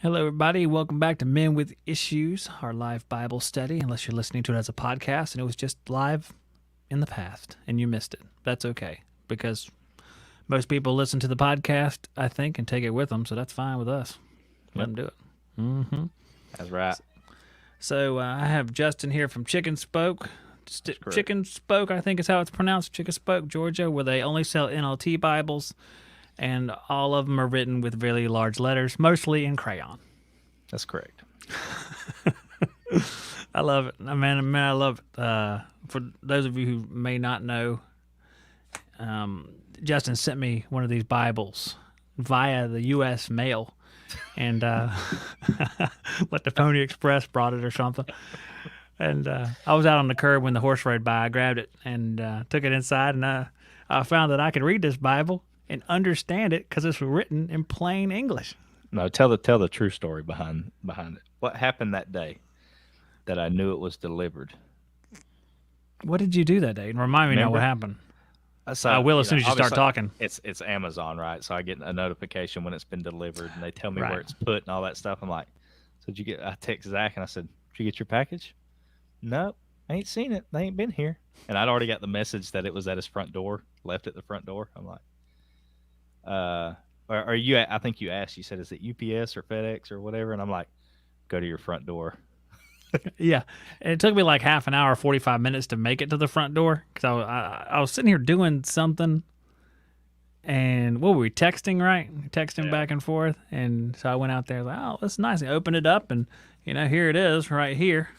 Hello, everybody. Welcome back to Men with Issues, our live Bible study. Unless you're listening to it as a podcast and it was just live in the past and you missed it. That's okay because most people listen to the podcast, I think, and take it with them. So that's fine with us. Let them do it. Mm-hmm. That's right. So I have Justin here from Chicken Spoke. Chicken Spoke, I think is how it's pronounced. Chicken Spoke, Georgia, where they only sell NLT Bibles. And all of them are written with really large letters, mostly in crayon. That's correct. I love it. Man, I love it. For those of you who may not know, Justin sent me one of these Bibles via the U.S. mail. And like the Pony Express brought it or something. And I was out on the curb when the horse rode by. I grabbed it and took it inside, and I found that I could read this Bible and understand it because it's written in plain English. No, tell the true story behind it. What happened that day that I knew it was delivered? What did you do that day? And remind me now what happened. So, I will as soon as you start talking. It's Amazon, right? So I get a notification when it's been delivered, and they tell me where it's put and all that stuff. I'm like, so did you get? I text Zach and I said, did you get your package? Nope, I ain't seen it. They ain't been here. And I'd already got the message that it was at his front door, left at the front door. I'm like, or you? I think you asked. You said, is it UPS or FedEx or whatever? And I'm like, go to your front door. Yeah, and it took me like half an hour, 45 minutes to make it to the front door because I was sitting here doing something, and what were we texting? Right, texting back and forth, and so I went out there like, oh, that's nice. I opened it up, and here it is, right here.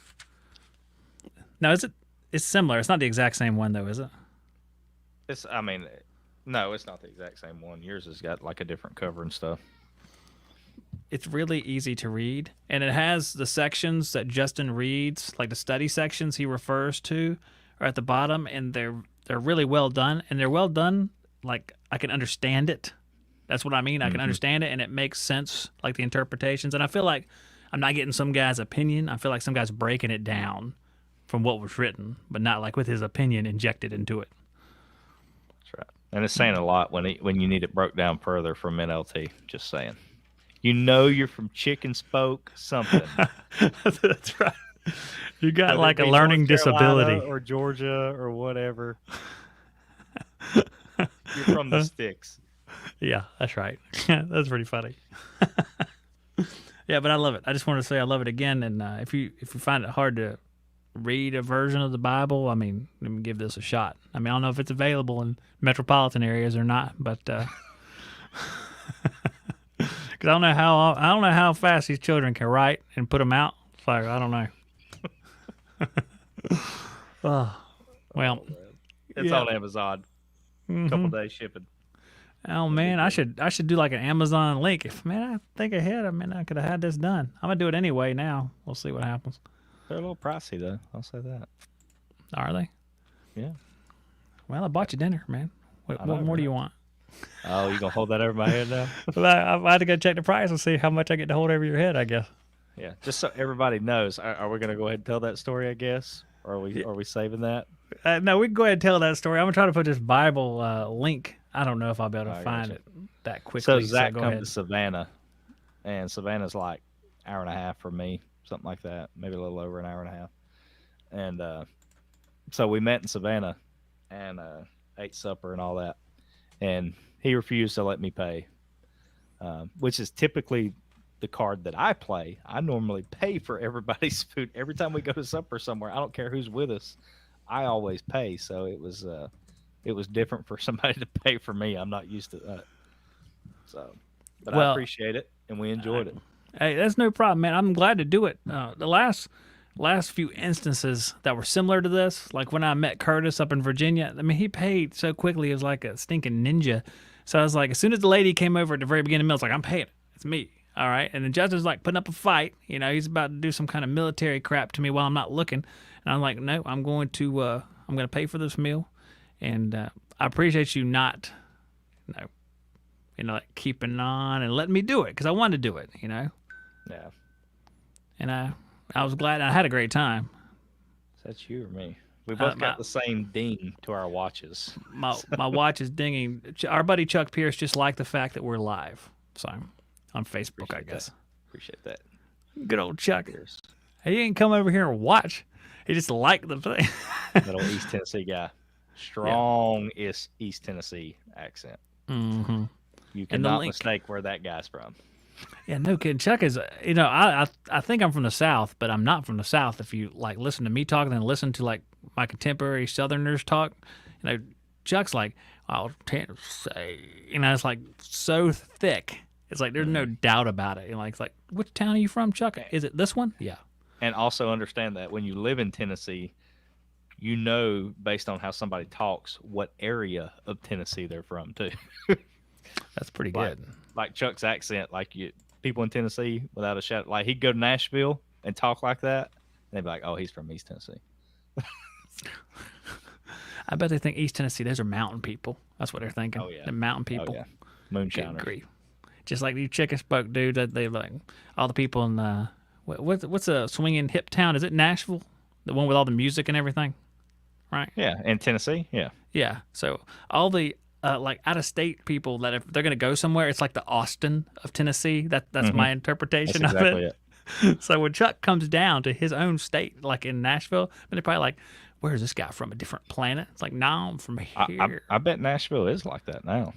Now, is it? It's similar. It's not the exact same one though, is it? No, it's not the exact same one. Yours has got like a different cover and stuff. It's really easy to read, and it has the sections that Justin reads, like the study sections he refers to, are at the bottom, and they're really well done, and they're well done. Like I can understand it. That's what I mean. I can understand it, and it makes sense, like the interpretations. And I feel like I'm not getting some guy's opinion. I feel like some guy's breaking it down from what was written, but not like with his opinion injected into it. That's right. And it's saying a lot when you need it broke down further from NLT. Just saying. You're from Chicken Spoke something. That's right. You got like a learning disability. Or Georgia or whatever. You're from the sticks. Yeah, that's right. That's pretty funny. Yeah, but I love it. I just want to say I love it again. And if you find it hard to read a version of the Bible, let me give this a shot. I don't know if it's available in metropolitan areas or not, but because I don't know how fast these children can write and put them out. So I don't know. Well, it's on Amazon. Couple days shipping. Oh man, I should do like an Amazon link. I think ahead. I could have had this done. I'm gonna do it anyway. Now we'll see what happens. They're a little pricey though. I'll say that. Are they? Yeah. Well, I bought you dinner, man. What more do you want? Oh, you gonna hold that over my head now? Well, I had to go check the price and see how much I get to hold over your head, I guess. Yeah, just so everybody knows. Are we gonna go ahead and tell that story? I guess. Or are we saving that? No, we can go ahead and tell that story. I'm gonna try to put this Bible link. I don't know if I'll be able to find it that quickly. So Zach come to Savannah, and Savannah's like hour and a half from me, something like that, maybe a little over an hour and a half. And so we met in Savannah and ate supper and all that. And he refused to let me pay, which is typically the card that I play. I normally pay for everybody's food. Every time we go to supper somewhere, I don't care who's with us, I always pay. So it was different for somebody to pay for me. I'm not used to that. So, but I appreciate it, and we enjoyed it. Hey, that's no problem, man. I'm glad to do it. The last few instances that were similar to this, like when I met Curtis up in Virginia, he paid so quickly. It was like a stinking ninja. So I was like, as soon as the lady came over at the very beginning of the meal, it's like, I'm paying it. It's me. All right. And then Justin's like putting up a fight. He's about to do some kind of military crap to me while I'm not looking. And I'm like, no, I'm going to pay for this meal. And I appreciate you not, like keeping on and letting me do it because I wanted to do it, Yeah. And I was glad. I had a great time. Is that you or me? We both got the same ding to our watches. My watch is dinging. Our buddy Chuck Pierce just liked the fact that we're live. So on Facebook, I guess. Appreciate that. Good old Chuck. Cheers. He ain't come over here and watch. He just liked the thing. That old East Tennessee guy. Strong East Tennessee accent. Mm-hmm. You And the cannot link. mistake where that guy's from. Yeah, no kidding. Chuck is, I think I'm from the South, but I'm not from the South. If you like listen to me talk and then listen to like my contemporary Southerners talk, Chuck's like, I'll say, it's like so thick. It's like there's no doubt about it. It's like, which town are you from, Chuck? Is it this one? Yeah. And also understand that when you live in Tennessee, you know based on how somebody talks what area of Tennessee they're from too. That's pretty good. Like Chuck's accent, people in Tennessee, without a shadow, like he'd go to Nashville and talk like that, and they'd be like, "Oh, he's from East Tennessee." I bet they think East Tennessee, those are mountain people. That's what they're thinking. Oh, yeah. They're mountain people. Oh yeah, Good moonshiners. grief. Just like you chicken spoke, dude. That they like all the people in what's a swinging hip town? Is it Nashville? The one with all the music and everything, right? Yeah, in Tennessee, yeah. Yeah. So all the like out of state people that if they're gonna go somewhere, it's like the Austin of Tennessee. That's my interpretation That's of exactly it. it. So when Chuck comes down to his own state, like in Nashville, they're probably like, "Where's this guy from? A different planet?" It's like, "No, I'm from here." I bet Nashville is like that now.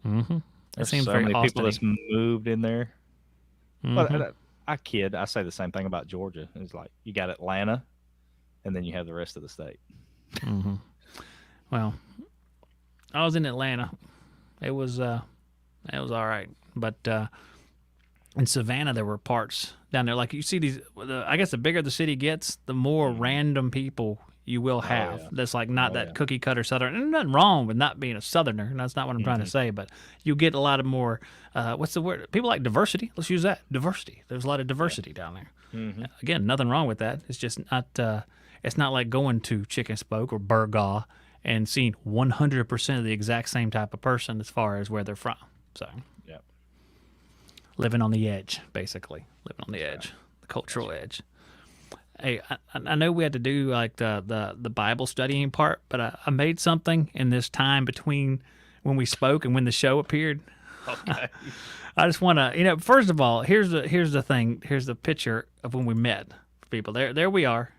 Mm-hmm. It There's seems so very many people that's Austin-y. moved in there. Mhm. But I kid. I say the same thing about Georgia. It's like you got Atlanta, and then you have the rest of the state. Mm-hmm. Well, I was in Atlanta. It was all right, but in Savannah there were parts down there like you see these. I guess the bigger the city gets, the more random people you will have. yeah. That's like not Oh, that yeah. cookie cutter Southern. And nothing wrong with not being a Southerner. And that's not what I'm trying to say. But you get a lot of more. What's the word? People like diversity. Let's use that. Diversity. There's a lot of diversity down there. Mm-hmm. Again, nothing wrong with that. It's just not. It's not like going to Chicken Spoke or Burgaw and seeing 100% of the exact same type of person as far as where they're from. So Yeah. living on the edge, basically living on the edge, the cultural edge. Hey, I know we had to do like the Bible studying part, but I made something in this time between when we spoke and when the show appeared. Okay. I just want to, first of all, here's the thing. Here's the picture of when we met. People, there we are.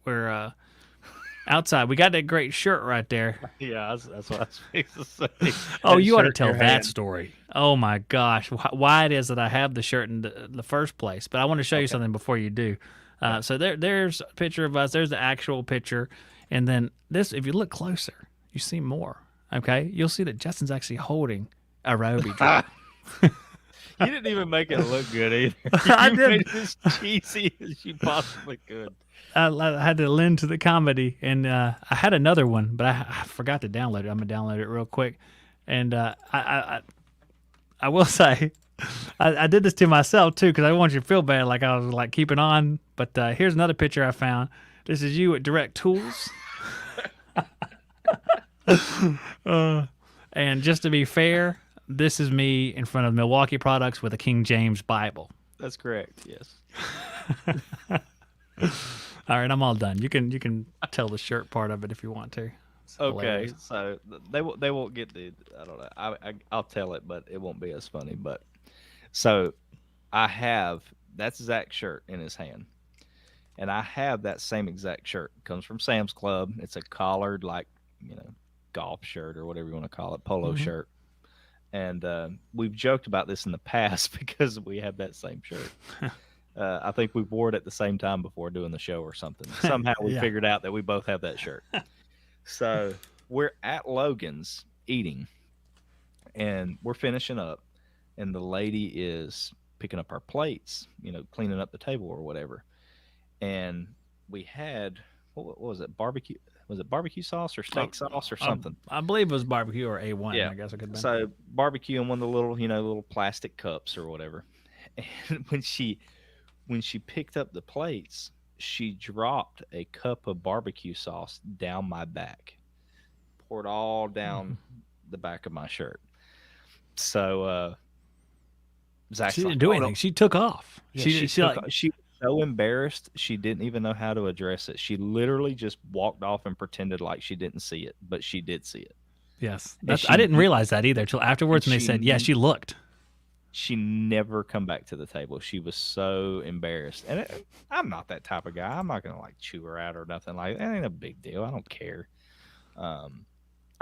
We're outside. We got that great shirt right there. Yeah, that's what I was fixing to say. Oh, That you ought to shirt tell in your that hand. story. Oh my gosh, why it is that I have the shirt in the first place. But I want to show you something before you do. So there's a picture of us. There's the actual picture, and then this. If you look closer, you see more. Okay, you'll see that Justin's actually holding a Roby drink. You didn't even make it look good either. I You did. made it as cheesy as you possibly could. I had to lend to the comedy, and I had another one, but I forgot to download it. I'm gonna download it real quick, and I will say I did this to myself too because I want you to feel bad, like I was like keeping on. But here's another picture I found. This is you at Direct Tools, and just to be fair, this is me in front of Milwaukee Products with a King James Bible. That's correct. Yes. All right, I'm all done. You can tell the shirt part of it if you want to. It's Okay, hilarious. so they won't get the. I don't know. I'll tell it, but it won't be as funny. But so that's Zach's shirt in his hand, and I have that same exact shirt. It comes from Sam's Club. It's a collared golf shirt or whatever you want to call it, polo shirt. And we've joked about this in the past because we have that same shirt. I think we wore it at the same time before doing the show or something. Somehow we Yeah. figured out that we both have that shirt. So we're at Logan's eating, and we're finishing up, and the lady is picking up our plates, cleaning up the table or whatever. And we had, what was it, barbecue? Was it barbecue sauce or steak sauce or something? I believe it was barbecue or A1. Yeah. I guess it could have been. So barbecue in one of the little, little plastic cups or whatever. And when she picked up the plates, she dropped a cup of barbecue sauce down my back, poured all down the back of my shirt. So Zach's She didn't like, do "Oh, anything. no." She took off. Yeah, she she was so embarrassed she didn't even know how to address it. She literally just walked off and pretended like she didn't see it, but she did see it. yes. And I didn't she- realize that either till afterwards, and they she- said, "Yeah, she looked." She never come back to the table. She was so embarrassed. And I'm not that type of guy. I'm not gonna like chew her out or nothing like that. Ain't a big deal. I don't care. I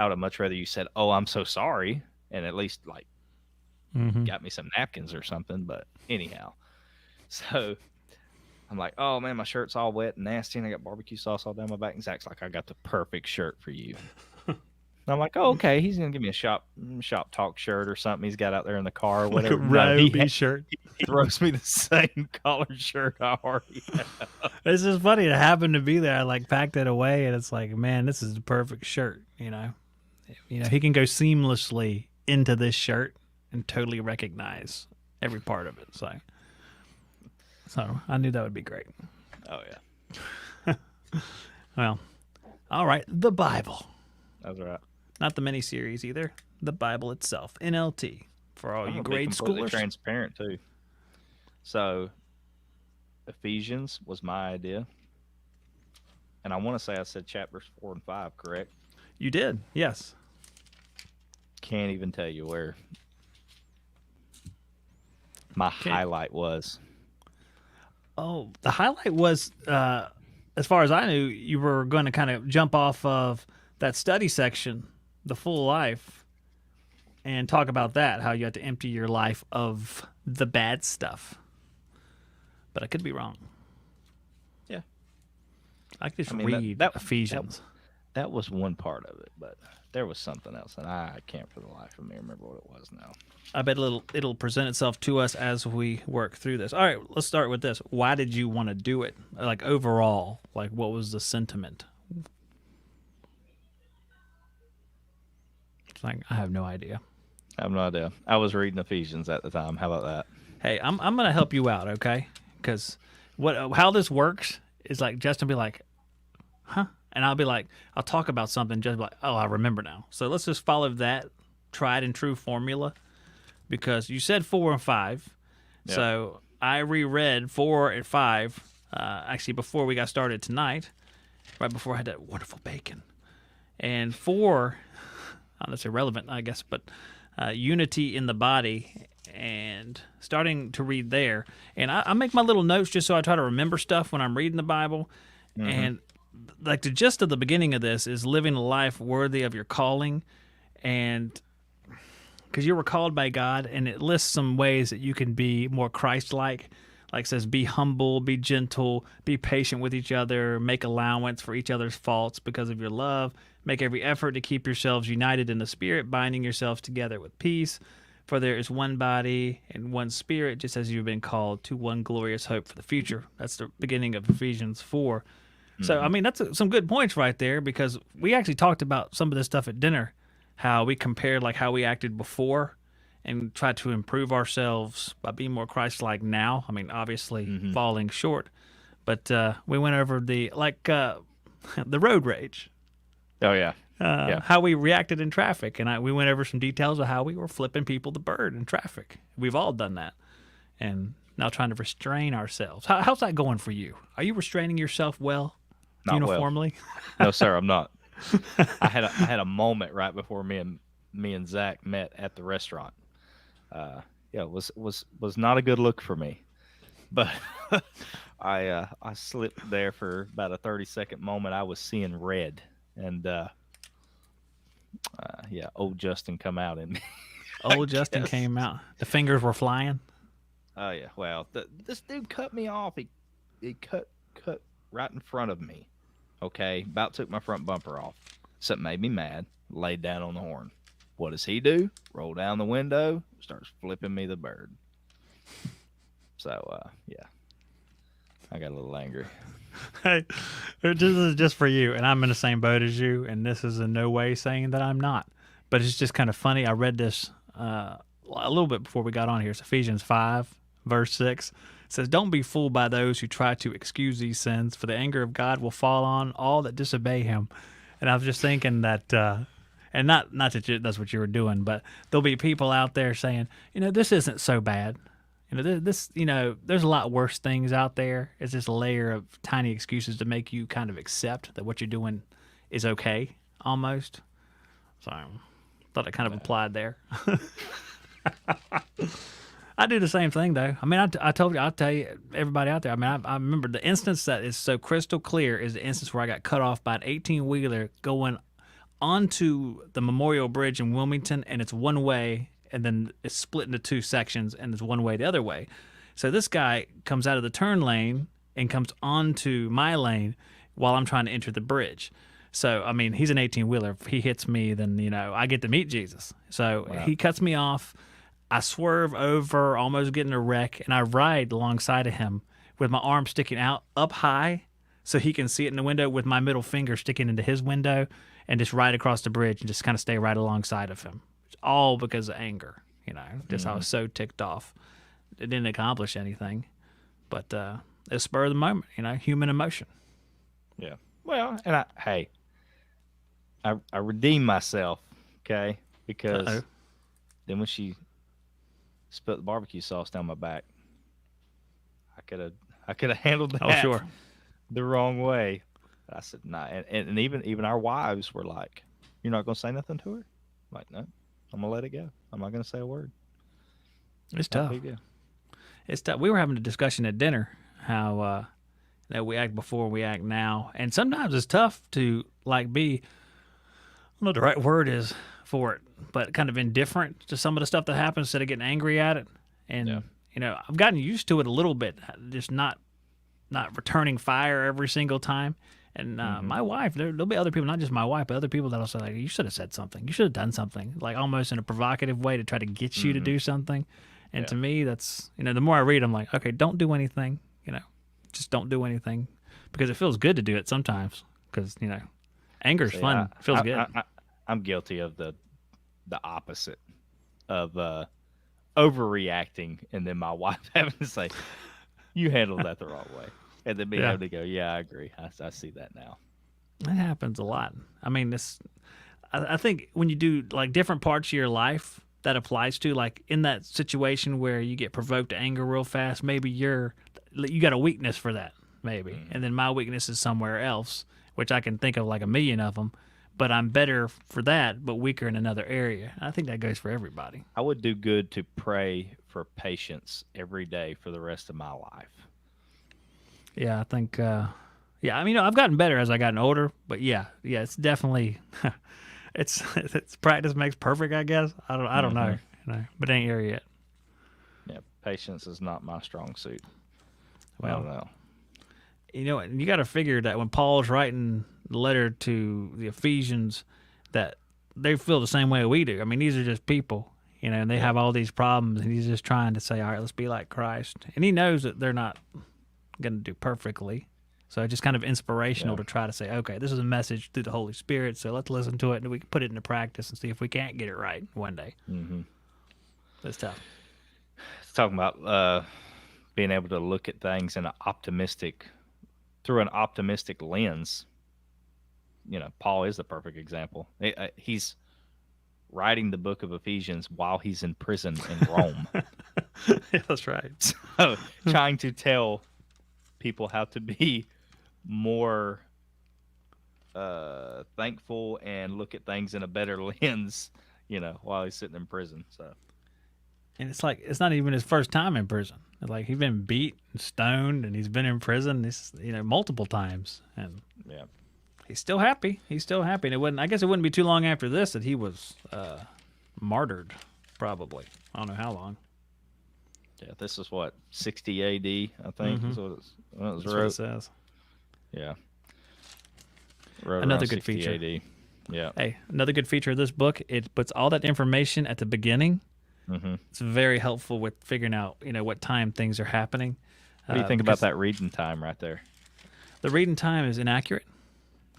would have much rather you said, "Oh, I'm so sorry," and at least like Mm-hmm. got me some napkins or something. But anyhow, so I'm like, "Oh man, my shirt's all wet and nasty, and I got barbecue sauce all down my back." And Zach's like, "I got the perfect shirt for you." And I'm like, "Oh, okay." He's gonna give me a shop talk shirt or something he's got out there in the car or Like a whatever. No, Roby shirt. he throws me the same collared shirt I already have. It's just funny. It happened to be there. I like packed it away, and it's like, man, this is the perfect shirt. He can go seamlessly into this shirt and totally recognize every part of it. So I knew that would be great. Oh yeah, Well, all right, the Bible, that's right. not the miniseries either. The Bible itself, NLT, for all I'm you gonna be grade completely schoolers. transparent too. So, Ephesians was my idea, and I want to say I said chapters 4 and 5, correct? You did, yes. Can't even tell you where my highlight was. Oh, the highlight was, as far as I knew, you were going to kind of jump off of that study section, the full life, and talk about that, how you had to empty your life of the bad stuff. But I could be wrong. Yeah, I could just I mean, read Ephesians. that was one part of it, but there was something else, and I can't for the life of me remember what it was now. I bet it'll present itself to us as we work through this. All right, let's start with this. Why did you want to do it? Like overall, like what was the sentiment? It's like I have no idea. I have no idea. I was reading Ephesians at the time. How about that? Hey, I'm gonna help you out, okay? Because how this works is like Justin will be like, huh, and I'll be like, I'll talk about something, just like, oh, I remember now. So let's just follow that tried and true formula. Because you said 4 and 5, Yep. so I reread 4 and 5 actually before we got started tonight, right before I had that wonderful bacon. And 4, that's irrelevant, I guess, but unity in the body, and starting to read there. And I make my little notes just so I try to remember stuff when I'm reading the Bible. Mm-hmm. And like the gist of the beginning of this is living a life worthy of your calling, and because you were called by God, and it lists some ways that you can be more Christ-like. Like it says, be humble, be gentle, be patient with each other, make allowance for each other's faults because of your love, make every effort to keep yourselves united in the Spirit, binding yourselves together with peace. For there is one body and one Spirit, just as you've been called to one glorious hope for the future. That's the beginning of Ephesians 4. Mm-hmm. So, I mean, that's some good points right there, because we actually talked about some of this stuff at dinner, how we compared like how we acted before and tried to improve ourselves by being more Christ-like now. I mean, obviously falling short, but we went over the road rage. Oh yeah. Yeah. How we reacted in traffic, and we went over some details of how we were flipping people the bird in traffic. We've all done that, and now trying to restrain ourselves. How's that going for you? Are you restraining yourself well, Not uniformly? Well. No, sir, I'm not. I had a moment right before me and Zach met at the restaurant. It was not a good look for me, but I slipped there for about a 30-second moment. I was seeing red, and old Justin come out in me. Old Justin came out. The fingers were flying. Oh yeah, well, this dude cut me off. He cut right in front of me. Okay, about took my front bumper off. Something made me mad. Laid down on the horn. What does he do? Roll down the window, starts flipping me the bird. So I got a little angry. Hey, this is just for you, and I'm in the same boat as you, and this is in no way saying that I'm not. But it's just kind of funny. I read this a little bit before we got on here. It's Ephesians 5, verse 6. It says, "Don't be fooled by those who try to excuse these sins, for the anger of God will fall on all that disobey him." And I was just thinking that, and not that that's what you were doing, but there'll be people out there saying, this isn't so bad. This, there's a lot worse things out there. It's just a layer of tiny excuses to make you kind of accept that what you're doing is okay, almost. So I thought it kind of applied there. I do the same thing though. I mean, I told you, I'll tell you, everybody out there. I mean, I remember the instance that is so crystal clear is the instance where I got cut off by an 18-wheeler going onto the Memorial Bridge in Wilmington, and it's one way, and then it's split into two sections, and it's one way the other way. So this guy comes out of the turn lane and comes onto my lane while I'm trying to enter the bridge. So, I mean, he's an 18-wheeler. If he hits me, then, I get to meet Jesus. So he cuts me off. I swerve over, almost getting a wreck, and I ride alongside of him with my arm sticking out up high so he can see it in the window with my middle finger sticking into his window and just ride across the bridge and just kind of stay right alongside of him. It's all because of anger, just I was so ticked off. It didn't accomplish anything, but it's spur of the moment, human emotion. Yeah. Well, and I redeemed myself, okay? Because Uh-oh. then when she spilled the barbecue sauce down my back, I could have handled that Oh, sure. the wrong way. I said, nah. And even our wives were like, "You're not gonna say nothing to her?" I'm like, no, I'm gonna let it go. I'm not gonna say a word. It's Not a tough. big deal. It's tough. We were having a discussion at dinner how we act before, we act now, and sometimes it's tough to be. I don't know what the right word is for it, but kind of indifferent to some of the stuff that happens instead of getting angry at it. And I've gotten used to it a little bit, just not returning fire every single time. And my wife, there'll be other people, not just my wife, but other people that'll say, like, you should have said something. You should have done something, like almost in a provocative way to try to get you to do something. And to me, that's, the more I read, I'm like, okay, don't do anything, just don't do anything, because it feels good to do it sometimes, because, anger is See, fun. It feels good. I'm guilty of the opposite of overreacting, and then my wife having to say, "You handled that the wrong way," and then being able to go, "Yeah, I agree. I see that now." It happens a lot. I mean, I think when you do different parts of your life, that applies to, in that situation where you get provoked to anger real fast. Maybe you got a weakness for that, maybe, and then my weakness is somewhere else, which I can think of like a million of them. But I'm better for that, but weaker in another area. I think that goes for everybody. I would do good to pray for patience every day for the rest of my life. Yeah, I think. Yeah, I mean, I've gotten better as I gotten older, but yeah, it's definitely. it's practice makes perfect, I guess. I don't know, but it ain't here yet. Yeah, patience is not my strong suit. Well, I don't know. And you got to figure that when Paul's writing the letter to the Ephesians, that they feel the same way we do. I mean, these are just people, and they have all these problems, and he's just trying to say, all right, let's be like Christ. And he knows that they're not going to do perfectly. So it's just kind of inspirational to try to say, okay, this is a message through the Holy Spirit, so let's listen to it, and we can put it into practice and see if we can't get it right one day. Mm-hmm. It's tough. It's talking about being able to look at things through an optimistic lens. Paul is the perfect example. He's writing the book of Ephesians while he's in prison in Rome. Yeah, that's right. So trying to tell people how to be more thankful and look at things in a better lens, while he's sitting in prison. So, and it's not even his first time in prison. It's like he's been beat and stoned, and he's been in prison multiple times, and he's still happy. And I guess it wouldn't be too long after this that he was martyred. Probably, I don't know how long. Yeah, this is what 60 A.D. I think is what That's what it says. Yeah. Another good feature. AD. Yeah. Hey, another good feature of this book, it puts all that information at the beginning. Mm-hmm. It's very helpful with figuring out, what time things are happening. What do you think about that reading time right there? The reading time is inaccurate.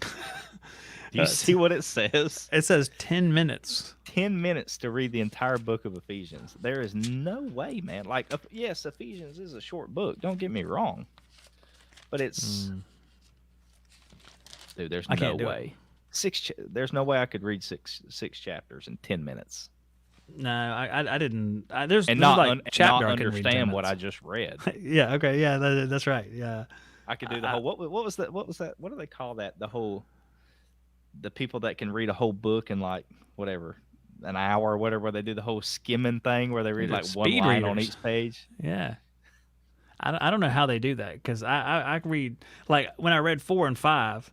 Do you see what it says? It says 10 minutes. 10 minutes to read the entire book of Ephesians. There is no way, man. Yes, Ephesians is a short book. Don't get me wrong. But it's... Dude, there's no way. There's no way I could read six chapters in 10 minutes. No, I didn't. There's not chapter understand what I just read. Yeah. Okay. Yeah. That's right. Yeah. I could do the whole. What was that? What was that? What do they call that? The people that can read a whole book in whatever an hour or whatever, where they do the whole skimming thing, where they read They're like one speed line on readers. each page. Yeah. I don't know how they do that because I read, like, when I read 4 and 5,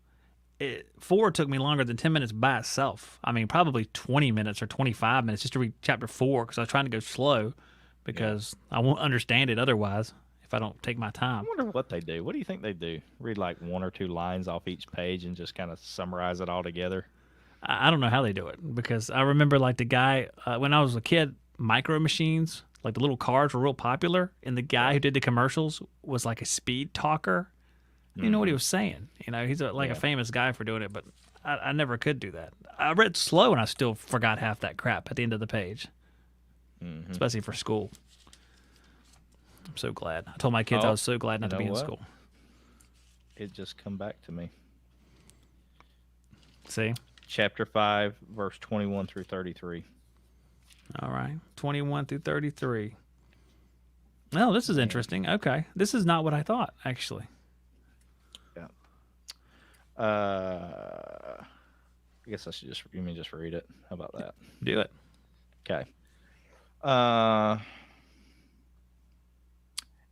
4 took me longer than 10 minutes by itself. I mean, probably 20 minutes or 25 minutes just to read chapter 4 because I was trying to go slow because I won't understand it otherwise if I don't take my time. I wonder what they do. What do you think they do? Read like one or two lines off each page and just kind of summarize it all together? I don't know how they do it because I remember, like, the guy, when I was a kid, Micro Machines, like the little cars were real popular, and the guy who did the commercials was like a speed talker. You know what he was saying. He's a famous guy for doing it, but I never could do that. I read slow and I still forgot half that crap at the end of the page, especially for school. I'm so glad. I told my kids I was so glad not to be in school. It just come back to me. See? Chapter 5, verse 21 through 33. All right. 21 through 33. Oh, this is interesting. Okay. This is not what I thought, actually. Yeah. I guess I should just read it. How about that? Do it. Okay.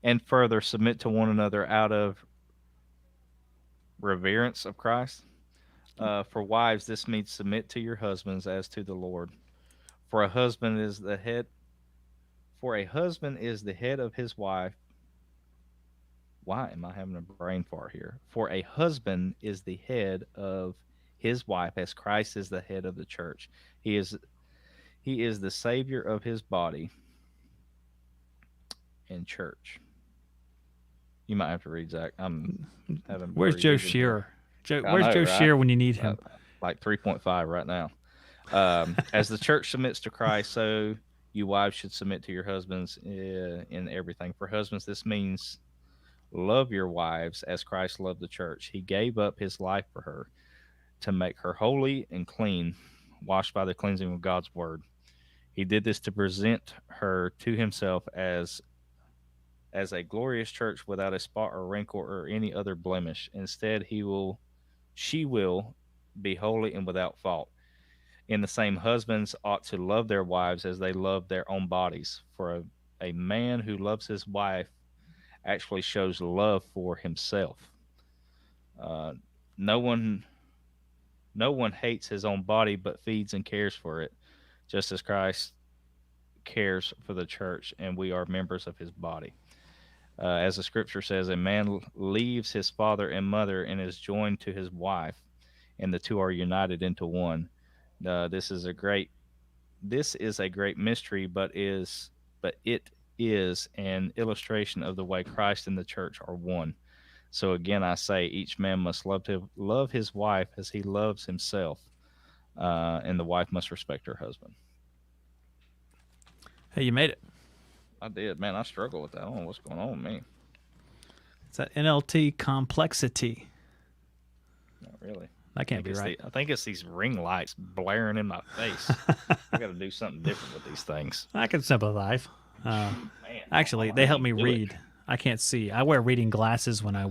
And further, submit to one another out of reverence of Christ. For wives, this means submit to your husbands as to the Lord. For a husband is the head. For a husband is the head of his wife. Why am I having a brain fart here? For a husband is the head of his wife, as Christ is the head of the church. He is the Savior of his body and church. You might have to read, Zach. I'm having. Where's Joe Shearer? Where's Joe Shearer when you need him? Like 3.5 right now. As the church submits to Christ, so you wives should submit to your husbands in everything. For husbands, this means love your wives as Christ loved the church. He gave up his life for her to make her holy and clean, washed by the cleansing of God's word. He did this to present her to himself as a glorious church without a spot or wrinkle or any other blemish. Instead, she will be holy and without fault. In the same, husbands ought to love their wives as they love their own bodies. For a man who loves his wife actually shows love for himself. No one hates his own body, but feeds and cares for it, just as Christ cares for the church, and we are members of his body. As the scripture says, a man leaves his father and mother and is joined to his wife, and the two are united into one. This is a great mystery, but it is an illustration of the way Christ and the church are one. So again, I say each man must love his wife as he loves himself, and the wife must respect her husband. Hey, you made it. I did, man. I struggle with that. I don't know what's going on with me. It's that NLT complexity. Not really. That can't be right. I think it's these ring lights blaring in my face. I got to do something different with these things. I can sympathize. Man, Actually, they help me read. I can't see. I wear reading glasses when I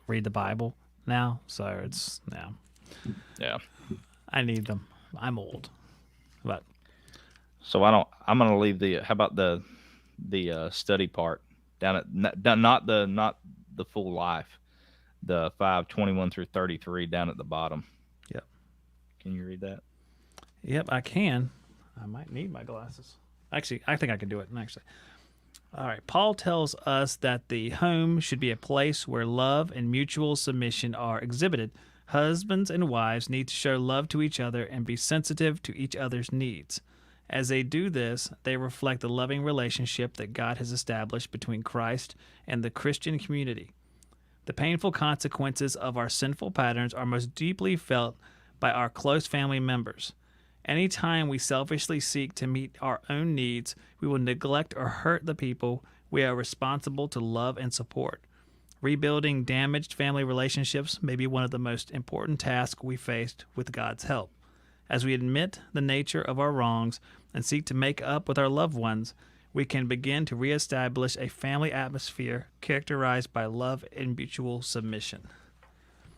read the Bible now, so it's Yeah. I need them. I'm old, but so I'm going to leave how about the study part down at not the full life, the 5:21 through 33 down at the bottom. Yep. Can you read that? Yep, I can. I might need my glasses. Actually, I think I can do it. Actually, all right. Paul tells us that the home should be a place where love and mutual submission are exhibited. Husbands and wives need to show love to each other and be sensitive to each other's needs. As they do this, they reflect the loving relationship that God has established between Christ and the Christian community. The painful consequences of our sinful patterns are most deeply felt by our close family members. Anytime we selfishly seek to meet our own needs, we will neglect or hurt the people we are responsible to love and support. Rebuilding damaged family relationships may be one of the most important tasks we faced with God's help. As we admit the nature of our wrongs and seek to make up with our loved ones, we can begin to reestablish a family atmosphere characterized by love and mutual submission.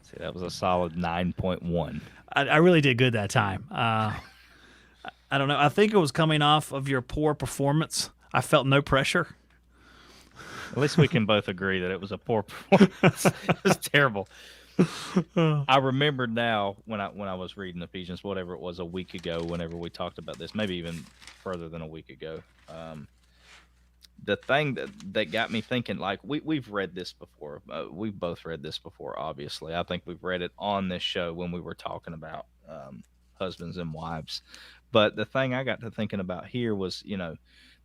See, that was a solid 9.1. I really did good that time. I don't know. I think it was coming off of your poor performance. I felt no pressure. At least we can both agree that it was a poor performance. It was terrible. I remember now when I was reading Ephesians, whatever it was, a week ago, whenever we talked about this, maybe even further than a week ago. The thing that got me thinking, like we've read this before. We've both read this before, obviously. I think we've read it on this show when we were talking about husbands and wives. But the thing I got to thinking about here was,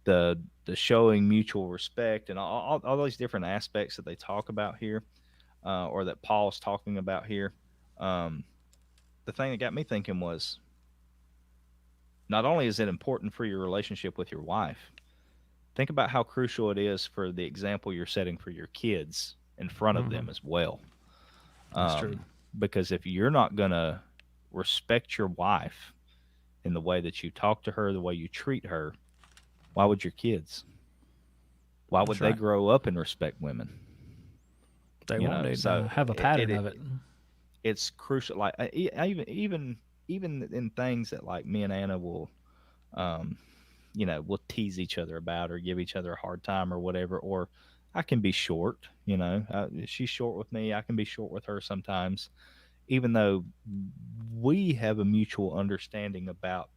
the showing mutual respect and all these different aspects that they talk about here, or that Paul's talking about here. Um, the thing that got me thinking was, not only is it important for your relationship with your wife, think about how crucial it is for the example you're setting for your kids in front of them as well. That's true. Because if you're not going to respect your wife in the way that you talk to her, the way you treat her, why would your kids? Why would That's they right. grow up and respect women? They won't. They So have a pattern of it. it's crucial. Like even in things that like me and Anna will, um, we'll tease each other about or give each other a hard time or whatever. Or I can be short. She's short with me. I can be short with her sometimes. Even though we have a mutual understanding about,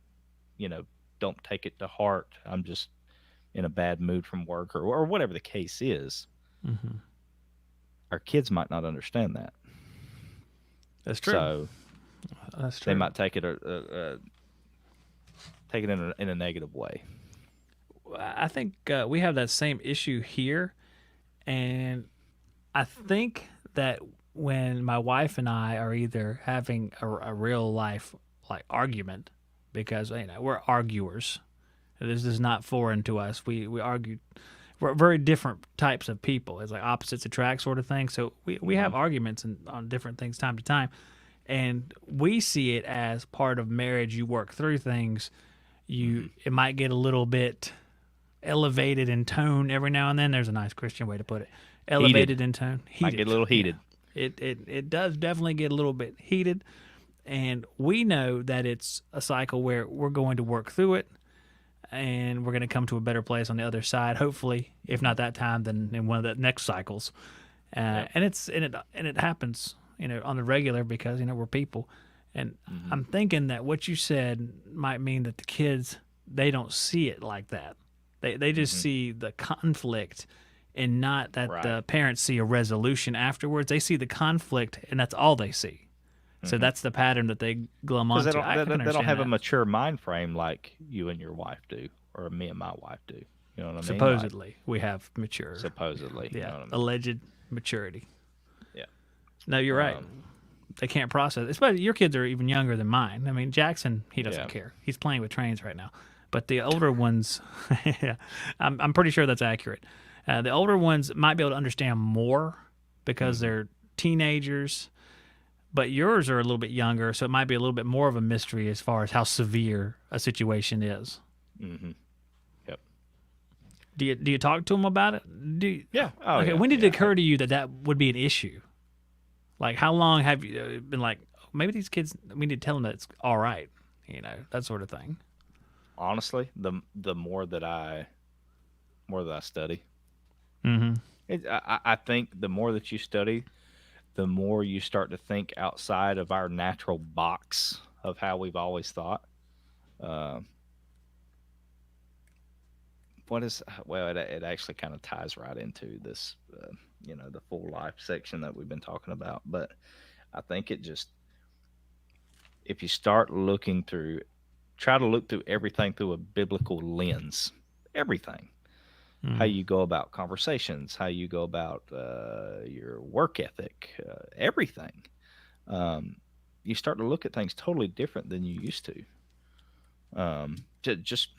you know, don't take it to heart. I'm just in a bad mood from work or whatever the case is. Hmm. Our kids might not understand that. That's true. So That's they true. might take it in a negative way. I think we have that same issue here, and I think that when my wife and I are either having a real life like argument, because we're arguers, this is not foreign to us. We argue. We're very different types of people. It's like opposites attract sort of thing. So we Hmm. have arguments on different things time to time, and we see it as part of marriage. You work through things. Hmm. It might get a little bit elevated in tone every now and then. There's a nice Christian way to put it. Heated. Elevated in tone, Might get heated. a little Yeah, heated. it does definitely get a little bit heated, and we know that it's a cycle where we're going to work through it, and we're going to come to a better place on the other side. Hopefully, if not that time, then in one of the next cycles. Yep. And it happens, on the regular because we're people. And Hmm. I'm thinking that what you said might mean that the kids they don't see it like that. They just Hmm. see the conflict and not that Right. the parents see a resolution afterwards. They see the conflict and that's all they see. So Hmm. that's the pattern that they glom Because onto. I can they don't understand have a that. mature mind frame like you and your wife do, or me and my wife do. You know what I mean? Like Supposedly, we have mature, supposedly. You yeah, know what I mean? alleged maturity. Yeah. No, you're right. Um, They can't process. Especially your kids are even younger than mine. I mean, Jackson, he doesn't yeah. care. He's playing with trains right now. But the older ones, yeah, I'm pretty sure that's accurate. The older ones might be able to understand more because Hmm. they're teenagers, but yours are a little bit younger, so it might be a little bit more of a mystery as far as how severe a situation is. Hmm. Yep. Do you talk to them about it? Yeah. Oh Okay, yeah. when did it Yeah. occur to you that that would be an issue? Like, how long have you been like, maybe these kids, we need to tell them that it's all right, that sort of thing. Honestly, the more that I study, Mm-hmm. I think the more that you study, the more you start to think outside of our natural box of how we've always thought. Uh, what is well, it actually kind of ties right into this, the full life section that we've been talking about. But I think it just if you start looking through, try to look through everything through a biblical lens, everything how Mm-hmm. you go about conversations, how you go about your work ethic, everything. Um, you start to look at things totally different than you used to. Just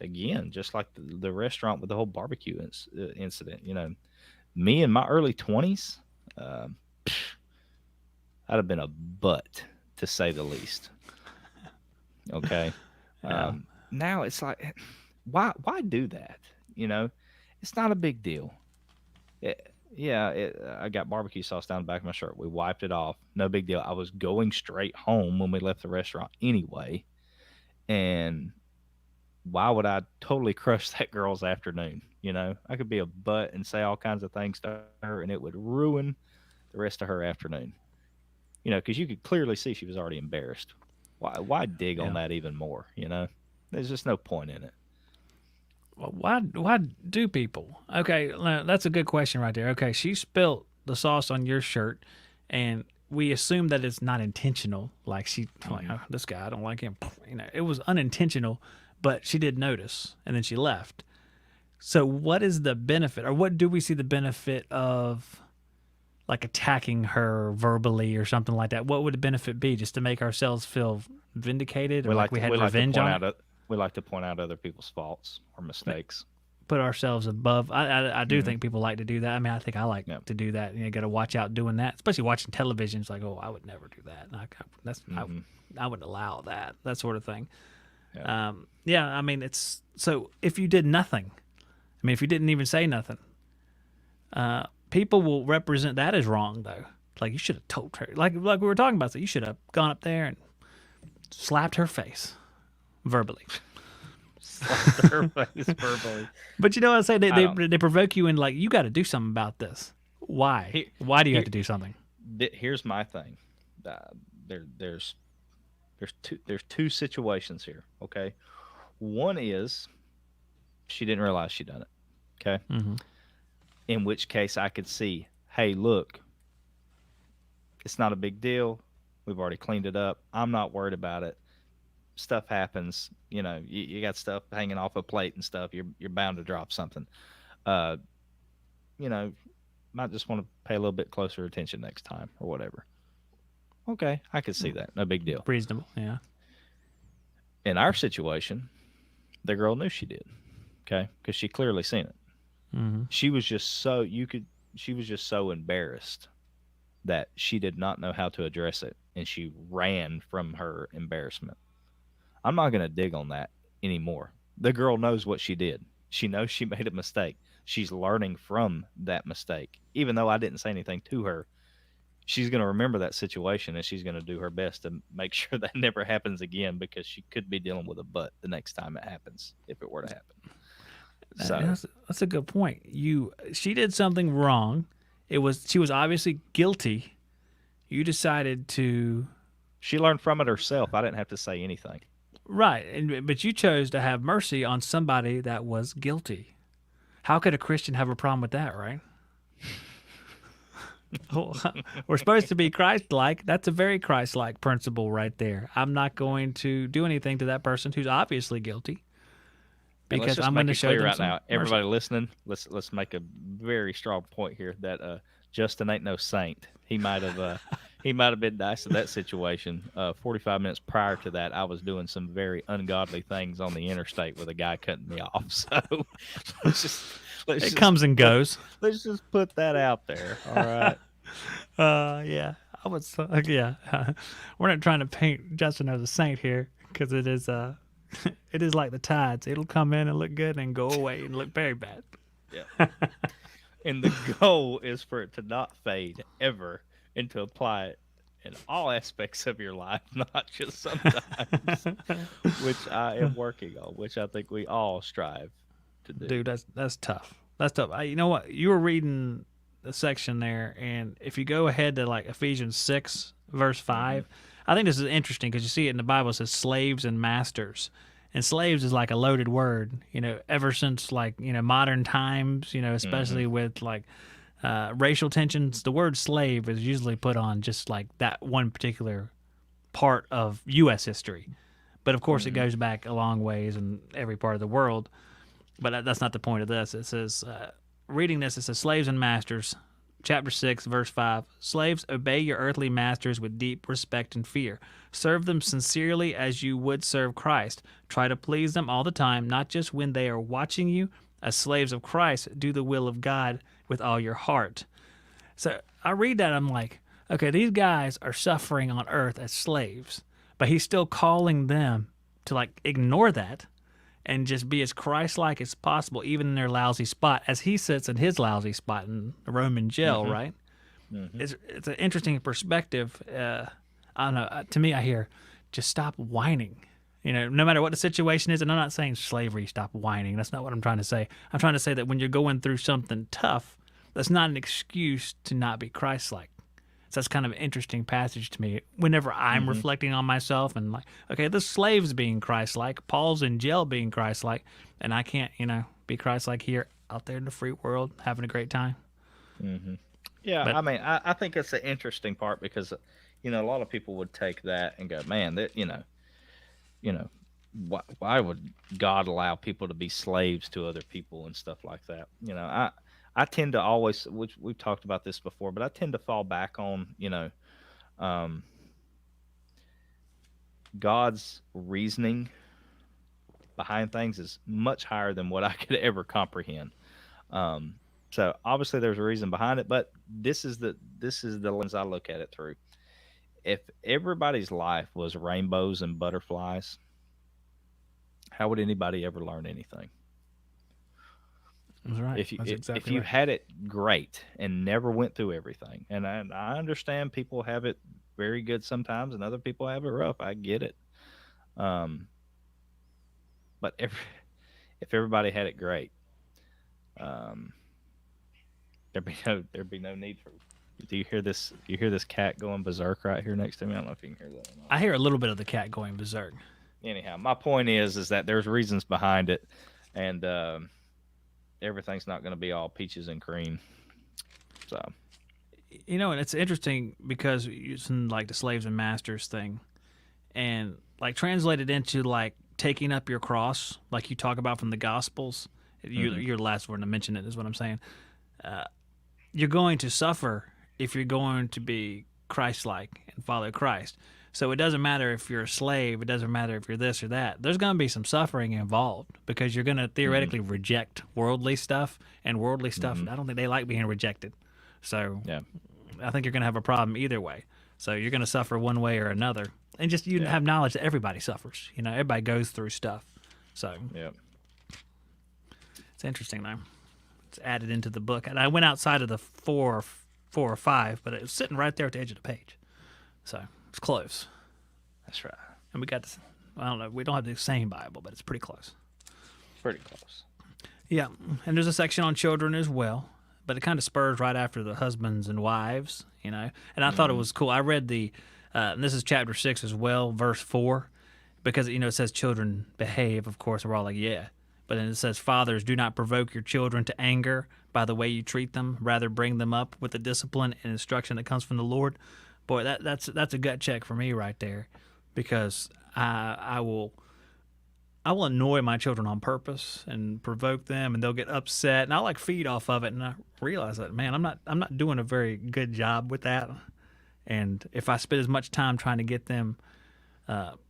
again, just like the restaurant with the whole barbecue incident. Me in my early 20s, um, I'd have been a butt to say the least. Okay. Yeah. Now it's like, why do that? You know, it's not a big deal. Yeah, I got barbecue sauce down the back of my shirt. We wiped it off. No big deal. I was going straight home when we left the restaurant anyway. And why would I totally crush that girl's afternoon? You know, I could be a butt and say all kinds of things to her, and it would ruin the rest of her afternoon. You know, because you could clearly see she was already embarrassed. Why dig on Yeah. that even more? You know, there's just no point in it. Well, why do people? Okay, that's a good question right there. Okay, she spilt the sauce on your shirt, and we assume that it's not intentional. Like like, Hmm. oh, this guy, I don't like him. You know, it was unintentional, but she did notice, and then she left. So, what is the benefit, or what do we see the benefit of, like attacking her verbally or something like that? What would the benefit be? Just to make ourselves feel vindicated, or like we had We like to revenge point on out it? we like to point out other people's faults or mistakes. Put ourselves above. I do Hmm. think people like to do that. I mean, I think I like Yeah. to do that. You got to watch out doing that, especially watching television. It's like, oh, I would never do that. Hmm. I wouldn't allow that sort of thing. Yeah. Yeah, I mean, it's so if you did nothing, I mean, if you didn't even say nothing, people will represent that as wrong though. Like you should have told her, like we were talking about, so you should have gone up there and slapped her face verbally. Slapped her face verbally. But you know what I say? They I they, don't. they provoke you and like you got to do something about this. Why? Here, Why do you have here, to do something? here's my thing. Uh, there's there's two situations here. Okay, one is she didn't realize she done it. Okay, Hmm. in which case I could see, hey, look, it's not a big deal. We've already cleaned it up. I'm not worried about it. Stuff happens. You know, you got stuff hanging off a plate and stuff. You're bound to drop something. Uh, you know, might just want to pay a little bit closer attention next time or whatever. Okay, I could see that. No big deal. Reasonable. Yeah. In our situation, the girl knew she did. Okay, because she clearly seen it. Hmm. She was just so you could. She was just so embarrassed that she did not know how to address it, and she ran from her embarrassment. I'm not going to dig on that anymore. The girl knows what she did. She knows she made a mistake. She's learning from that mistake. Even though I didn't say anything to her, she's going to remember that situation and she's going to do her best to make sure that never happens again because she could be dealing with a butt the next time it happens if it were to happen. So, That's a good point. She did something wrong. She was obviously guilty. You decided to she learned from it herself. I didn't have to say anything. right, but you chose to have mercy on somebody that was guilty. How could a Christian have a problem with that, right? We're supposed to be Christ-like. That's a very Christ-like principle right there. I'm not going to do anything to that person who's obviously guilty And let's because just I'm make going to it show clear them right some now. mercy. Everybody listening, let's make a very strong point here that Justin ain't no saint. He might have been nice in that situation. 45 minutes prior to that, I was doing some very ungodly things on the interstate with a guy cutting me off. So let's just let's It just comes and put, goes. let's just put that out there. All right. Yeah, I was. Yeah, we're not trying to paint Justin as a saint here because it is. It is like the tides. It'll come in and look good and go away and look very bad. Yeah. And the goal is for it to not fade ever and to apply it in all aspects of your life, not just sometimes, which I am working on, which I think we all strive to do. Dude, that's tough. That's tough. You know what? You were reading the section there, and if you go ahead to like Ephesians 6, verse 5, I think this is interesting because you see it in the Bible. It says slaves and masters. And slaves is like a loaded word, ever since like, modern times, especially with like racial tensions. The word slave is usually put on just like that one particular part of U.S. history. But of course, it goes back a long ways in every part of the world. But that's not the point of this. It says, reading this, it says, slaves and masters, chapter 6, verse 5. Slaves, obey your earthly masters with deep respect and fear. Serve them sincerely as you would serve Christ. Try to please them all the time, not just when they are watching you. As slaves of Christ, do the will of God with all your heart. So I read that, I'm like, okay, these guys are suffering on earth as slaves, but he's still calling them to like ignore that and just be as Christ-like as possible, even in their lousy spot, as he sits in his lousy spot in the Roman jail, right? It's an interesting perspective. I don't know. To me, I hear, just stop whining. No matter what the situation is, and I'm not saying slavery, stop whining. That's not what I'm trying to say. I'm trying to say that when you're going through something tough, that's not an excuse to not be Christ-like. So that's kind of an interesting passage to me. Whenever I'm Hmm. reflecting on myself and like, okay, the slave's being Christ-like, Paul's in jail being Christ-like, and I can't, be Christ-like here out there in the free world having a great time. Hmm. Yeah, But I mean, I think it's an interesting part because, a lot of people would take that and go, man, that you know, why would God allow people to be slaves to other people and stuff like that? I tend to always, which we've talked about this before, but I tend to fall back on, um, God's reasoning behind things is much higher than what I could ever comprehend. Um, so obviously there's a reason behind it, but this is the lens I look at it through. If everybody's life was rainbows and butterflies, how would anybody ever learn anything? that's right. If you That's if exactly you right. had it great and never went through everything, and I understand people have it very good sometimes, and other people have it rough. I get it. Um, but if everybody had it great, um, there'd be no need for. Do you hear this? You hear this cat going berserk right here next to me? I don't know if you can hear that or not. I hear a little bit of the cat going berserk. Anyhow, my point is that there's reasons behind it, and everything's not going to be all peaches and cream. So, And it's interesting because using like the slaves and masters thing, and like translated into like taking up your cross, like you talk about from the Gospels. hmm. You're the last one to mention it, is what I'm saying. You're going to suffer if you're going to be Christ-like and follow Christ. So it doesn't matter if you're a slave. It doesn't matter if you're this or that. There's going to be some suffering involved because you're going to Hmm. theoretically reject worldly stuff, and worldly stuff. Hmm. I don't think they like being rejected. So Yeah. I think you're going to have a problem either way. So you're going to suffer one way or another, and just you Yeah. have knowledge that everybody suffers. Everybody goes through stuff. So Yeah. it's interesting though. It's added into the book, and I went outside of the four or five, but it was sitting right there at the edge of the page. So it's close, That's right. and we got this. I don't know. We don't have the same Bible, but it's pretty close. Pretty close. Yeah, and there's a section on children as well, but it kind of spurs right after the husbands and wives. And I thought it Hmm. was cool. I read and this is chapter 6 as well, verse 4, because it says children behave. Of course, we're all like, yeah, but then it says, fathers, do not provoke your children to anger by the way you treat them. Rather, bring them up with the discipline and instruction that comes from the Lord. Boy, that's a gut check for me right there, because I will annoy my children on purpose and provoke them, and they'll get upset, and I'll like feed off of it, and I realize that, man, I'm not doing a very good job with that. And if I spend as much time trying to get them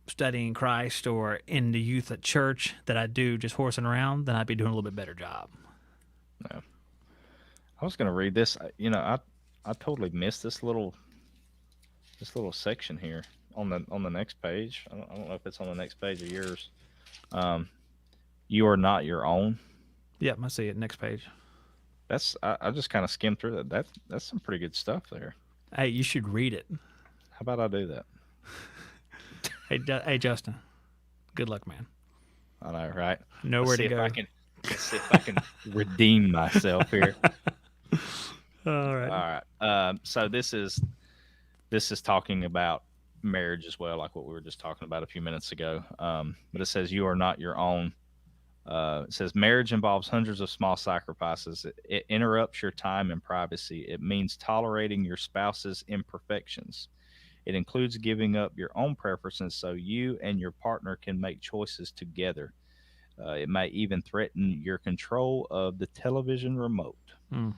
studying Christ or in the youth at church that I do just horsing around, then I'd be doing a little bit better job. Yeah. I was gonna read this. I totally missed this little section here on the next page. I don't know if it's on the next page of yours. Um, you are not your own. Yep, I see it. Next page. I just kind of skimmed through that. That's some pretty good stuff there. Hey, you should read it. How about I do that? Hey, Justin. Good luck, man. I know, right? Let's Nowhere see to if go. I can. Let's see if I can redeem myself here. All All right. right. So this is talking about marriage as well, like what we were just talking about a few minutes ago. But it says you are not your own. It says marriage involves hundreds of small sacrifices. It interrupts your time and privacy. It means tolerating your spouse's imperfections. It includes giving up your own preferences so you and your partner can make choices together. It may even threaten your control of the television remote. Mm.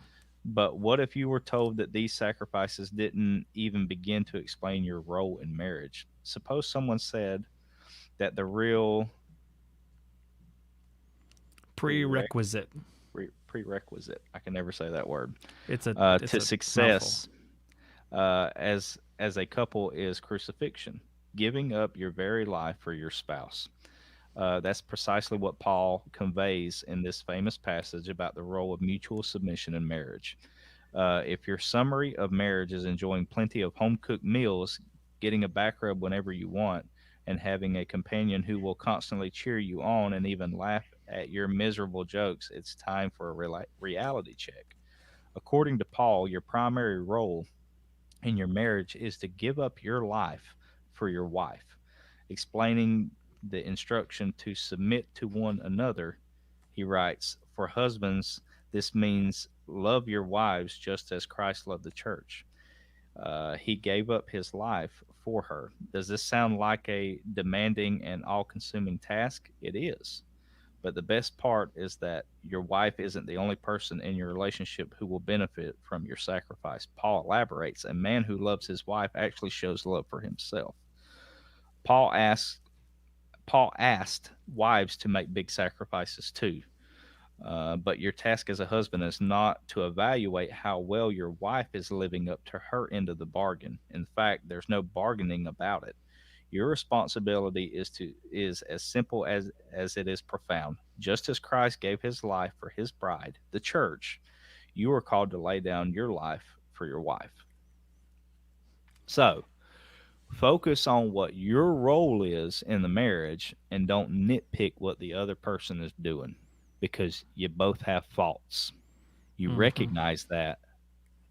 But what if you were told that these sacrifices didn't even begin to explain your role in marriage? Suppose someone said that the real prereq- Prerequisite. prerequisite, I can never say that word, It's a it's to a mouthful. success as a couple is crucifixion, giving up your very life for your spouse. That's precisely what Paul conveys in this famous passage about the role of mutual submission in marriage. If your summary of marriage is enjoying plenty of home cooked meals, getting a back rub whenever you want, and having a companion who will constantly cheer you on and even laugh at your miserable jokes, it's time for a reality check. According to Paul, your primary role in your marriage is to give up your life for your wife. Explaining the instruction to submit to one another, he writes, "For husbands, this means love your wives just as Christ loved the church. He gave up his life for her." Does this sound like a demanding and all consuming task? It is. But the best part is that your wife isn't the only person in your relationship who will benefit from your sacrifice. Paul elaborates, a man who loves his wife actually shows love for himself. Paul asked Paul asked wives to make big sacrifices too. But your task as a husband is not to evaluate how well your wife is living up to her end of the bargain. In fact, there's no bargaining about it. Your responsibility is as simple as it is profound. Just as Christ gave his life for his bride, the church, you are called to lay down your life for your wife. So, focus on what your role is in the marriage and don't nitpick what the other person is doing because you both have faults. You Hmm. recognize that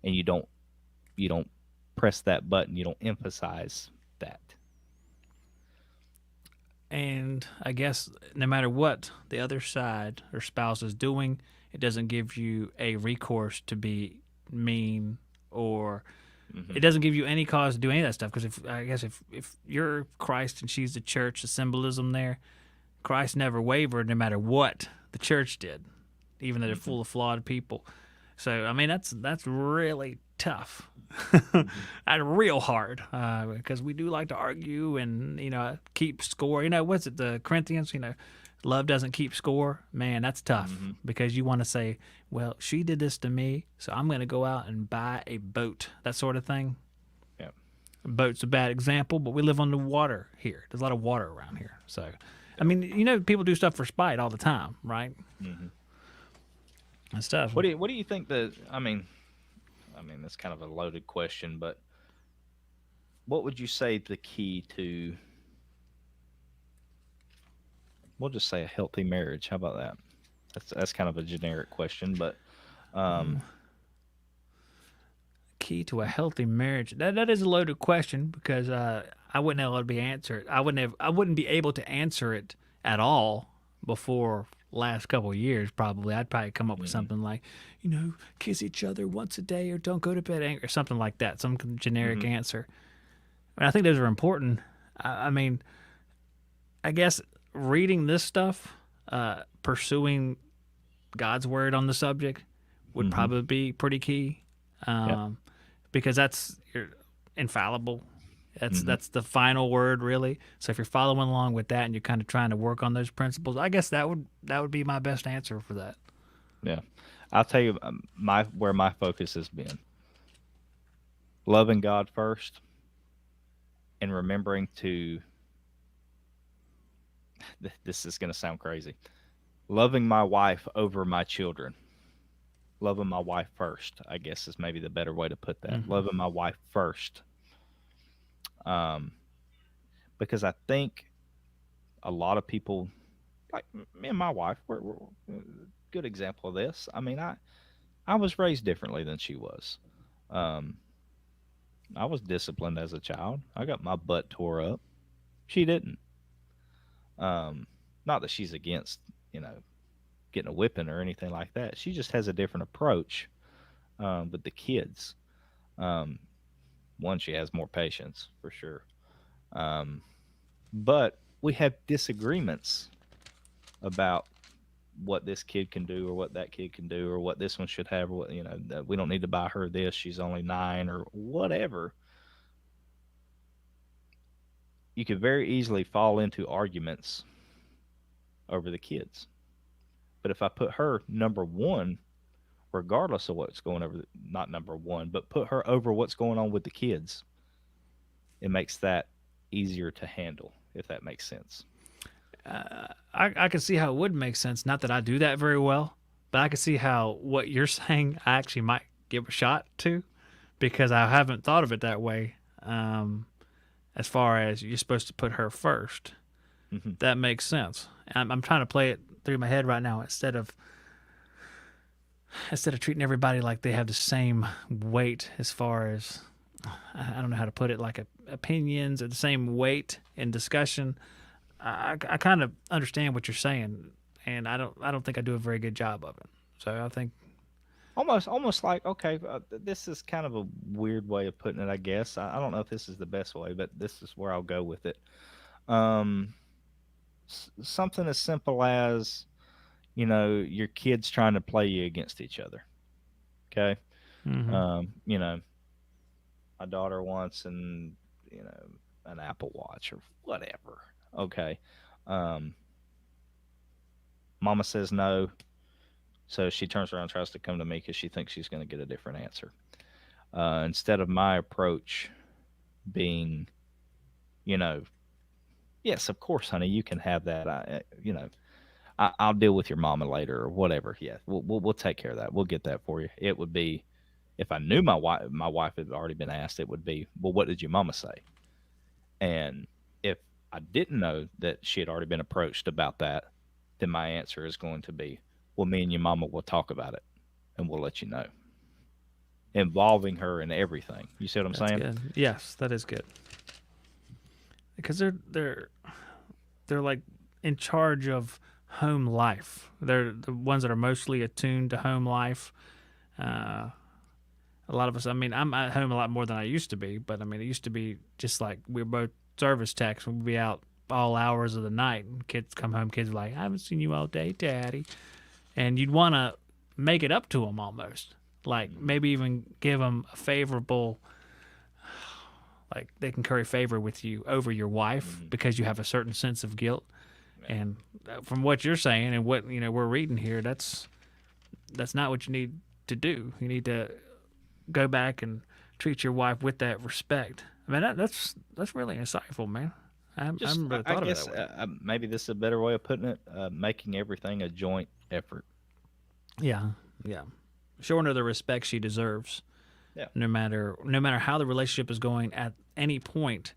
and you don't press that button, you don't emphasize that. And I guess no matter what the other side or spouse is doing, it doesn't give you a recourse to be mean, or it Mhm. doesn't give you any cause to do any of that stuff. Because if you're Christ and she's the church, the symbolism there, Christ never wavered no matter what the church did, even though they're Mhm. full of flawed people. So I mean that's really tough. Mhm. That's real hard because we do like to argue and keep score. What's it, the Corinthians? Love doesn't keep score. Man, that's tough Mhm. because you want to say, well, she did this to me, so I'm going to go out and buy a boat. That sort of thing. Yeah. A boat's a bad example, but we live on the water here. There's a lot of water around here, so. I Yeah. mean, people do stuff for spite all the time, right? Mhm. That's tough. What do you think that I mean that's kind of a loaded question, but what would you say the key to, we'll just say, a healthy marriage? How about that? That's kind of a generic question, but um Key to a healthy marriage? That is a loaded question because I wouldn't able to be answered. I wouldn't be able to answer it at all before last couple of years. Probably I'd probably come up with mhm. something like, kiss each other once a day or don't go to bed angry or something like that. Some generic Mhm. answer. And I think those are important. I mean, I guess reading this stuff, pursuing God's word on the subject would Mhm. probably be pretty key. Yep. Um, because that's infallible. That's Mhm. that's the final word, really. So if you're following along with that and you're kind of trying to work on those principles, I guess that would be my best answer for that. Yeah. I'll tell you, my where my focus has been. Loving God first and remembering to this is going to sound crazy. Loving my wife over my children. Loving my wife first, I guess, is maybe the better way to put that. Hmm. Loving my wife first. Um, because I think a lot of people, like me and my wife, we're a good example of this. I mean, I was raised differently than she was. Um, I was disciplined as a child. I got my butt tore up. She didn't. Um, not that she's against, you know, getting a whipping or anything like that. She just has a different approach with the kids. Um, one, she has more patience for sure. Um, but we have disagreements about what this kid can do or what that kid can do or what this one should have or what, that we don't need to buy her this, she's only 9 or whatever. You could very easily fall into arguments over the kids. But if I put her number one, regardless of what's going over, not number one, but put her over what's going on with the kids, it makes that easier to handle, if that makes sense. I can see how it would make sense. Not that I do that very well, but I can see how what you're saying I actually might give a shot to because I haven't thought of it that way. Um, as far as you're supposed to put her first. Hmm. That makes sense. I'm trying to play it through my head right now instead of treating everybody like they have the same weight as far as I don't know how to put it, like opinions or the same weight in discussion. I kind of understand what you're saying, and I don't think I do a very good job of it. So I think Almost like, okay, this is kind of a weird way of putting it, I guess. I don't know if this is the best way, but this is where I'll go with it. Um, Something as simple as, your kids trying to play you against each other. Okay. hmm You know, my daughter wants an Apple Watch or whatever. Okay. Um, Mama says no, so she turns around and tries to come to me because she thinks she's going to get a different answer. Instead of my approach being, you know, yes, of course, honey, you can have that. I'll deal with your mama later or whatever. Yeah, we'll take care of that. We'll get that for you. It would be if I knew my wife had already been asked. It would be, well, what did your mama say? And if I didn't know that she had already been approached about that, then my answer is going to be, well, me and your mama will talk about it and we'll let you know, involving her in everything. You see what I'm that's saying? good. Yes, that is good because they're like in charge of home life. They're the ones that are mostly attuned to home life. Uh, a lot of us, I mean, I'm at home a lot more than I used to be, but I mean, it used to be just like we were both service techs. We'd be out all hours of the night, and kids come home. Kids are like, "I haven't seen you all day, Daddy," and you'd want to make it up to them almost, like Mhm. maybe even give them a favorable, like they can curry favor with you over your wife Mhm. because you have a certain sense of guilt. Yeah. And from what you're saying and what we're reading here, that's not what you need to do. You need to go back and treat your wife with that respect. I mean, that's really insightful, man. I Just, haven't really I thought of it that guess, way. maybe this is a better way of putting it. Making everything a joint effort. Yeah, yeah. Showing her the respect she deserves, Yeah. no matter how the relationship is going. At any point,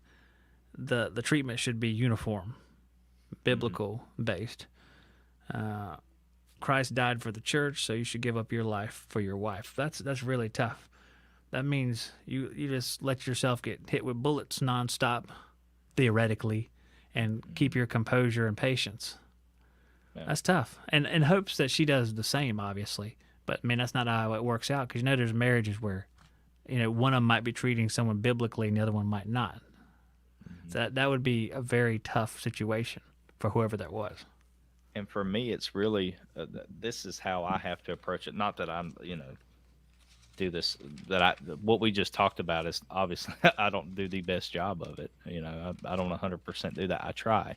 the treatment should be uniform, Hmm. biblical based. Uh, Christ died for the church, so you should give up your life for your wife. That's really tough. That means you just let yourself get hit with bullets nonstop, theoretically, and Hmm. keep your composure and patience. Yeah. That's tough. And in hopes that she does the same, obviously. But I mean, that's not how it works out because there's marriages where one of them might be treating someone biblically and the other one might not. Hmm. So that would be a very tough situation for whoever that was. And for me, it's really, this is how I have to approach it. Not that I'm, do this, that what we just talked about is obviously I don't do the best job of it. I don't 100% do that. I try,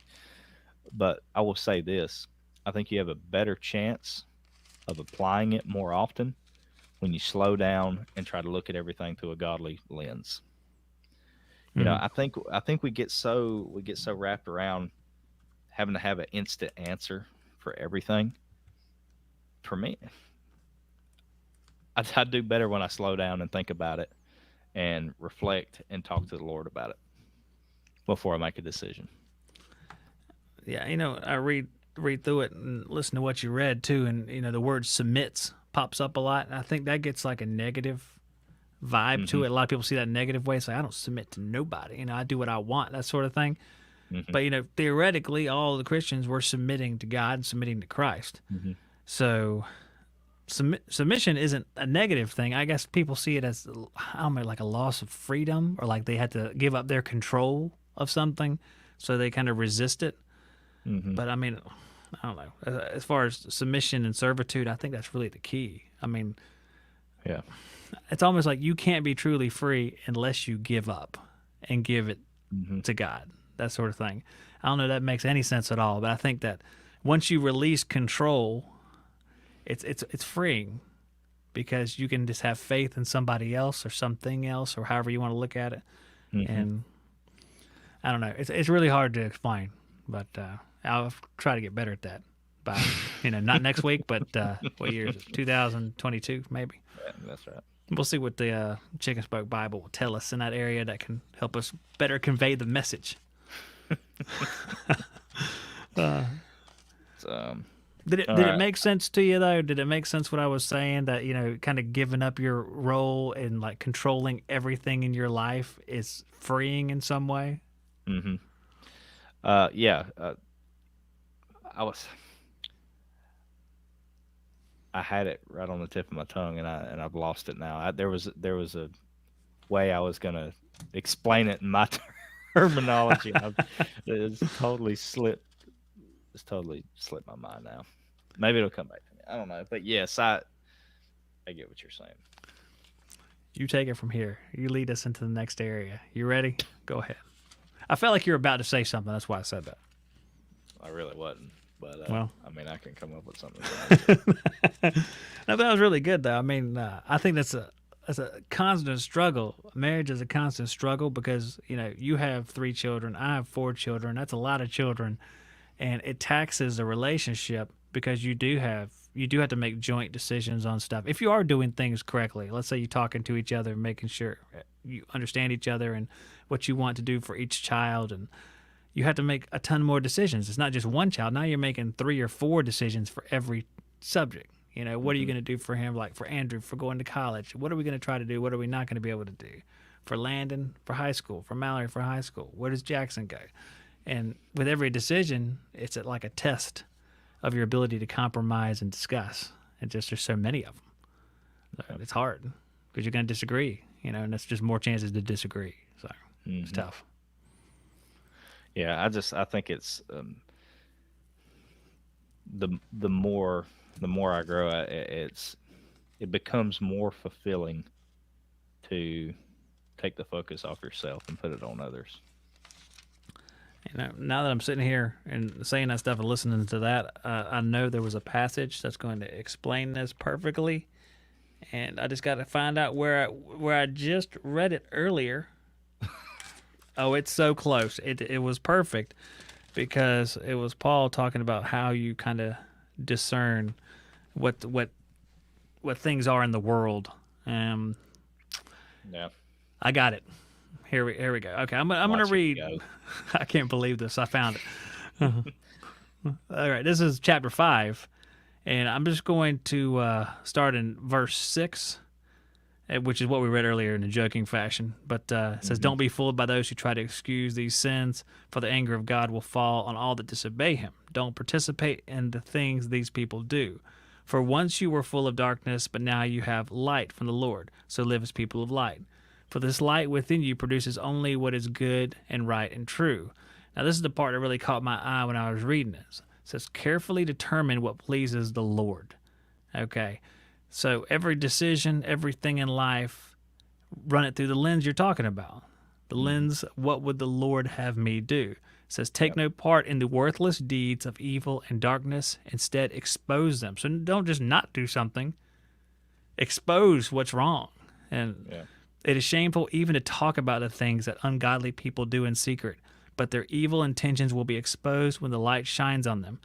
but I will say this: I think you have a better chance of applying it more often when you slow down and try to look at everything through a godly lens. Mm-hmm. I think we get so wrapped around having to have an instant answer for everything. For me, I do better when I slow down and think about it and reflect and talk to the Lord about it before I make a decision. Yeah, I read through it and listen to what you read too, and the word submits pops up a lot, and I think that gets like a negative vibe Hmm. to it. A lot of people see that negative way. It's like I don't submit to nobody. I do what I want, that sort of thing. Hmm. But theoretically, all the Christians were submitting to God and submitting to Christ. Hmm. So submission isn't a negative thing. I guess people see it as I don't know, like a loss of freedom, or like they had to give up their control of something, so they kind of resist it. Hmm. But I mean, I don't know. As far as submission and servitude, I think that's really the key. I mean, Yeah. it's almost like you can't be truly free unless you give up and give it Hmm. to God, that sort of thing. I don't know if that makes any sense at all, but I think that once you release control, it's freeing because you can just have faith in somebody else or something else or however you want to look at it. Hmm. And I don't know. It's really hard to explain, but I'll try to get better at that. By not next week, but what year is it? 2022 maybe. Yeah, that's right. We'll see what the Chicken Spoke Bible will tell us in that area that can help us better convey the message. So, Did it all make sense to you though? Did it make sense what I was saying that kind of giving up your role and like controlling everything in your life is freeing in some way? right. Yeah. I was. I had it right on the tip of my tongue, and I've lost it now. There was a way I was gonna explain it in my terminology. It's totally slipped. It's totally slipped my mind now. Maybe it'll come back to me. I don't know, but yes, I get what you're saying. You take it from here. You lead us into the next area. You ready? Go ahead. I felt like you were about to say something. That's why I said that. I really wasn't, but Well, I mean, I can come up with something. no, but that was really good though. I mean, I think that's a constant struggle. Marriage is a constant struggle because you have 3 children. I have 4 children. That's a lot of children, and it taxes the relationship because you do have to make joint decisions on stuff. If you are doing things correctly, let's say you're talking to each other, making sure you understand each other and what you want to do for each child, and you have to make a ton more decisions. It's not just one child. Now you're making 3 or 4 decisions for every subject. What are you Hmm. going to do for him? Like for Andrew, for going to college. What are we going to try to do? What are we not going to be able to do? For Landon, for high school. For Mallory, for high school. Where does Jackson go? And with every decision, it's like a test of your ability to compromise and discuss. And just there's so many of them. Yep. It's hard because you're going to disagree, and that's just more chances to disagree. So it's Hmm. tough. Yeah, I think it's the more I grow, it becomes more fulfilling to take the focus off yourself and put it on others. Now that I'm sitting here and saying that stuff and listening to that, I know there was a passage that's going to explain this perfectly, and I just got to find out where I just read it earlier. Oh, it's so close. It was perfect because it was Paul talking about how you kind of discern what things are in the world. Um, Yeah, I got it. Here we go. Okay, I'm gonna watch it read. go. I can't believe this. I found it. All right, this is chapter 5, and I'm just going to start in verse 6, which is what we read earlier in a joking fashion. But it says, Hmm. "Don't be fooled by those who try to excuse these sins, for the anger of God will fall on all that disobey Him. Don't participate in the things these people do. For once you were full of darkness, but now you have light from the Lord. So live as people of light. For this light within you produces only what is good and right and true." Now, this is the part that really caught my eye when I was reading this. It says, "Carefully determine what pleases the Lord." Okay. So every decision, everything in life, run it through the lens you're talking about. The Hmm. lens, what would the Lord have me do? It says, take Yep. no part in the worthless deeds of evil and darkness. Instead, expose them. So don't just not do something, expose what's wrong. And Yeah. it is shameful even to talk about the things that ungodly people do in secret, but their evil intentions will be exposed when the light shines on them.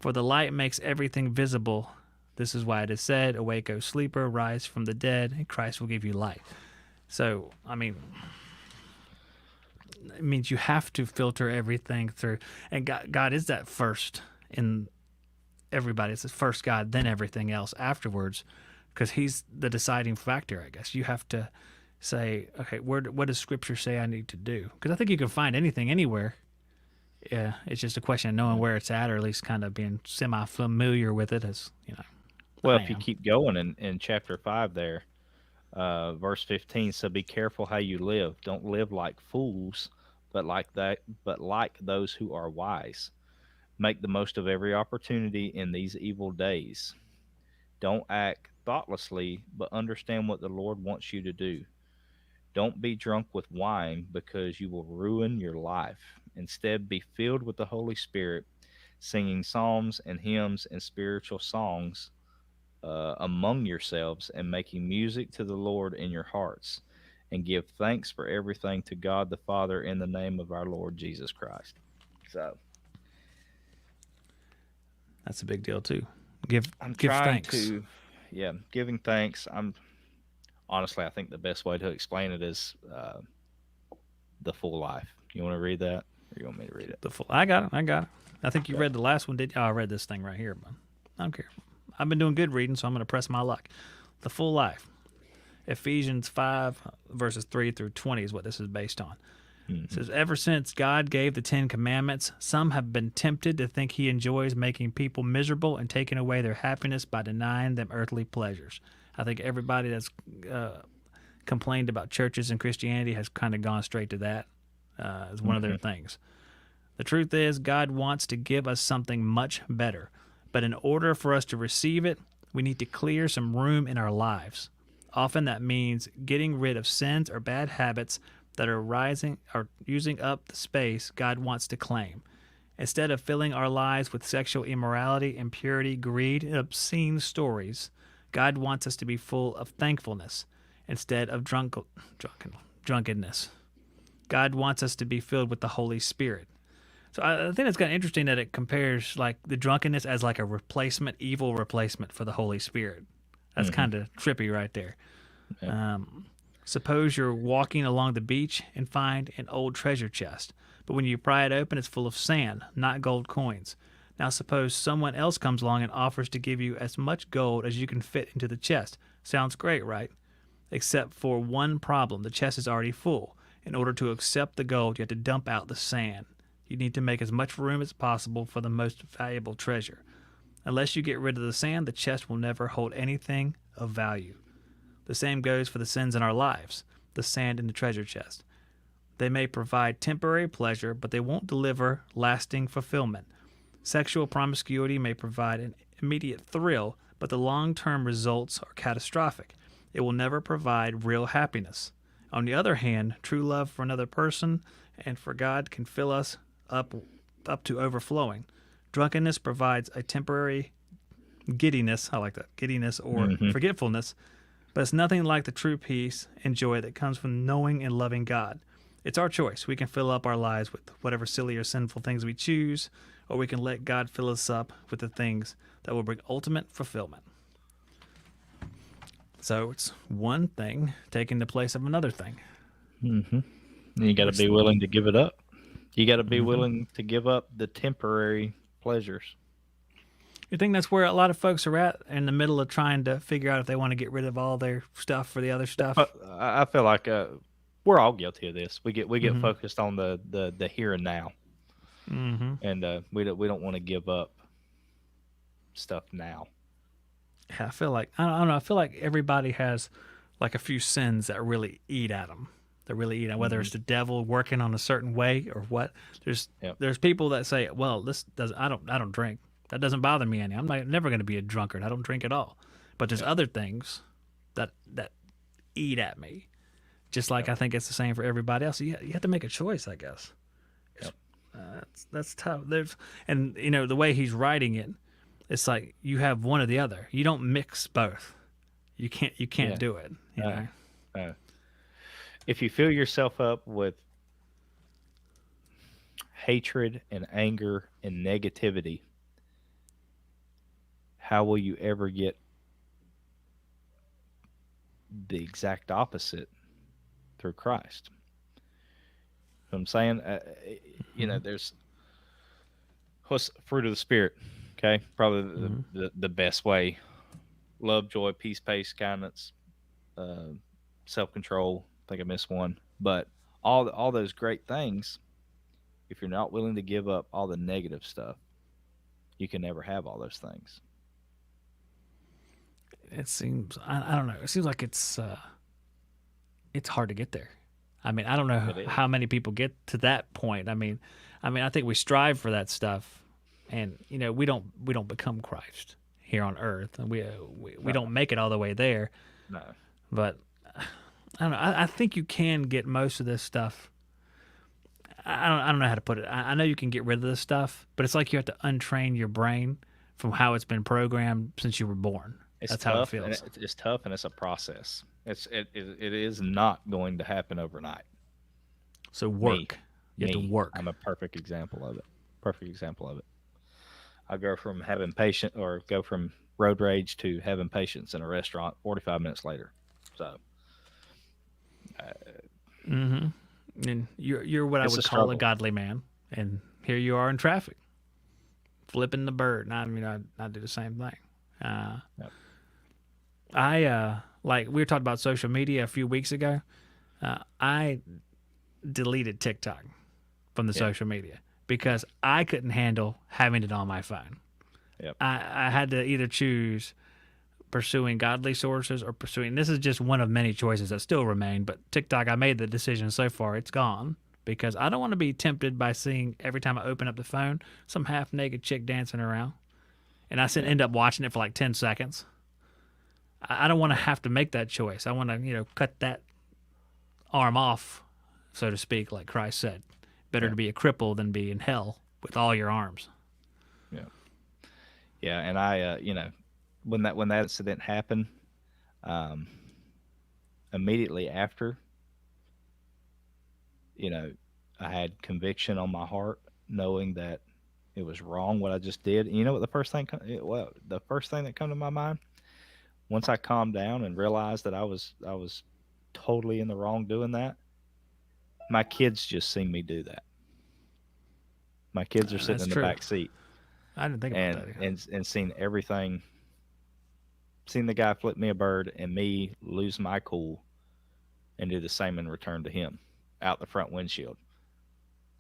For the light makes everything visible. This is why it is said, "Awake, O sleeper, rise from the dead, and Christ will give you light." So, I mean, it means you have to filter everything through. And God is that first in everybody. It's the first God, then everything else afterwards, because He's the deciding factor, I guess. You have to say, okay, what does Scripture say I need to do? Because I think you can find anything anywhere. Yeah, it's just a question of knowing Yeah. where it's at, or at least kind of being semi-familiar with it, as Well, I if you am. keep going in chapter 5 there, verse 15, so be careful how you live. Don't live like fools, but like those who are wise. Make the most of every opportunity in these evil days. Don't act thoughtlessly, but understand what the Lord wants you to do. Don't be drunk with wine because you will ruin your life. Instead, be filled with the Holy Spirit, singing psalms and hymns and spiritual songs among yourselves and making music to the Lord in your hearts. And give thanks for everything to God the Father in the name of our Lord Jesus Christ. So That's a big deal too. Give I'm give trying thanks. to, yeah, giving thanks. I'm honestly, I think the best way to explain it is the full life. You want to read that, or you want me to read it? The full, I got it. I got it. I think you Okay. read the last one, did you? Oh, I read this thing right here, but I don't care. I've been doing good reading, so I'm going to press my luck. The full life. Ephesians 5, verses 3 through 20 is what this is based on. It says, ever since God gave the Ten Commandments, some have been tempted to think he enjoys making people miserable and taking away their happiness by denying them earthly pleasures. I think everybody that's complained about churches and Christianity has kind of gone straight to that as one of their things. The truth is, God wants to give us something much better. But in order for us to receive it, we need to clear some room in our lives. Often that means getting rid of sins or bad habits that are rising or using up the space God wants to claim. Instead of filling our lives with sexual immorality, impurity, greed, and obscene stories, God wants us to be full of thankfulness instead of drunkenness. God wants us to be filled with the Holy Spirit. So I think it's kind of interesting that it compares like the drunkenness as like a replacement, evil replacement for the Holy Spirit. That's kind of trippy right there. Yeah. Suppose you're walking along the beach and find an old treasure chest, but when you pry it open, it's full of sand, not gold coins. Now suppose someone else comes along and offers to give you as much gold as you can fit into the chest. Sounds great, right? Except for one problem. The chest is already full. In order to accept the gold, you have to dump out the sand. You need to make as much room as possible for the most valuable treasure. Unless you get rid of the sand, the chest will never hold anything of value. The same goes for the sins in our lives, the sand in the treasure chest. They may provide temporary pleasure, but they won't deliver lasting fulfillment. Sexual promiscuity may provide an immediate thrill, but the long-term results are catastrophic. It will never provide real happiness. On the other hand, true love for another person and for God can fill us up to overflowing. Drunkenness provides a temporary giddiness, I like that, giddiness or forgetfulness, but it's nothing like the true peace and joy that comes from knowing and loving God. It's our choice. We can fill up our lives with whatever silly or sinful things we choose, or we can let God fill us up with the things that will bring ultimate fulfillment. So it's one thing taking the place of another thing. And you got to be willing to give it up. You got to be willing to give up the temporary pleasures. You think that's where a lot of folks are at in the middle of trying to figure out if they want to get rid of all their stuff for the other stuff? But I feel like we're all guilty of this. We get focused on the here and now, and we don't want to give up stuff now. Yeah, I feel like I don't know. I feel like everybody has like a few sins that really eat at them. That really eat at whether it's the devil working on a certain way or what. There's people that say, "Well, this does I don't drink. That doesn't bother me any. I'm never going to be a drunkard. I don't drink at all." But there's other things that eat at me. Just like I think it's the same for everybody else. So you have to make a choice, I guess. Yep. That's tough. And the way he's writing it, it's like you have one or the other. You don't mix both. You can't do it. You know? If you fill yourself up with hatred and anger and negativity, how will you ever get the exact opposite through Christ? You know what I'm saying, there's what's fruit of the Spirit. Okay, probably the best way: love, joy, peace, patience, kindness, self-control. I think I missed one, but all those great things. If you're not willing to give up all the negative stuff, you can never have all those things. It seems I don't know. It seems like it's hard to get there. I mean, I don't know how many people get to that point. I mean, I think we strive for that stuff, and we don't become Christ here on earth, and we don't make it all the way there. No, but I don't know. I think you can get most of this stuff. I don't know how to put it. I know you can get rid of this stuff, but it's like you have to untrain your brain from how it's been programmed since you were born. That's tough, how it feels. It's tough, and it's a process. It is not going to happen overnight. So work. You have to work. I'm a perfect example of it. I go from go from road rage to having patience in a restaurant 45 minutes later. So Mm-hmm. And you're what I It's a would call a struggle. godly man, and here you are in traffic, flipping the bird. And I mean, I do the same thing. Uh, Yep. I like we were talking about social media a few weeks ago. I deleted TikTok from the Yeah. social media because I couldn't handle having it on my phone. Yep. I had to either choose pursuing godly sources or pursuing this is just one of many choices that still remain, but TikTok, I made the decision so far, it's gone because I don't want to be tempted by seeing every time I open up the phone some half naked chick dancing around and Yeah. end up watching it for like 10 seconds. I don't want to have to make that choice. I want to, cut that arm off, so to speak, like Christ said. Better Yeah. to be a cripple than be in hell with all your arms. Yeah. Yeah. And I, when that incident happened, um, immediately after, you know, I had conviction on my heart, knowing that it was wrong what I just did. And you know what the first thing that come to my mind once I calmed down and realized that I was totally in the wrong doing that. My kids just seen me do that. My kids are sitting That's in the true. back seat I didn't think about that. and seen everything. Seen the guy flip me a bird and me lose my cool and do the same in return to him out the front windshield,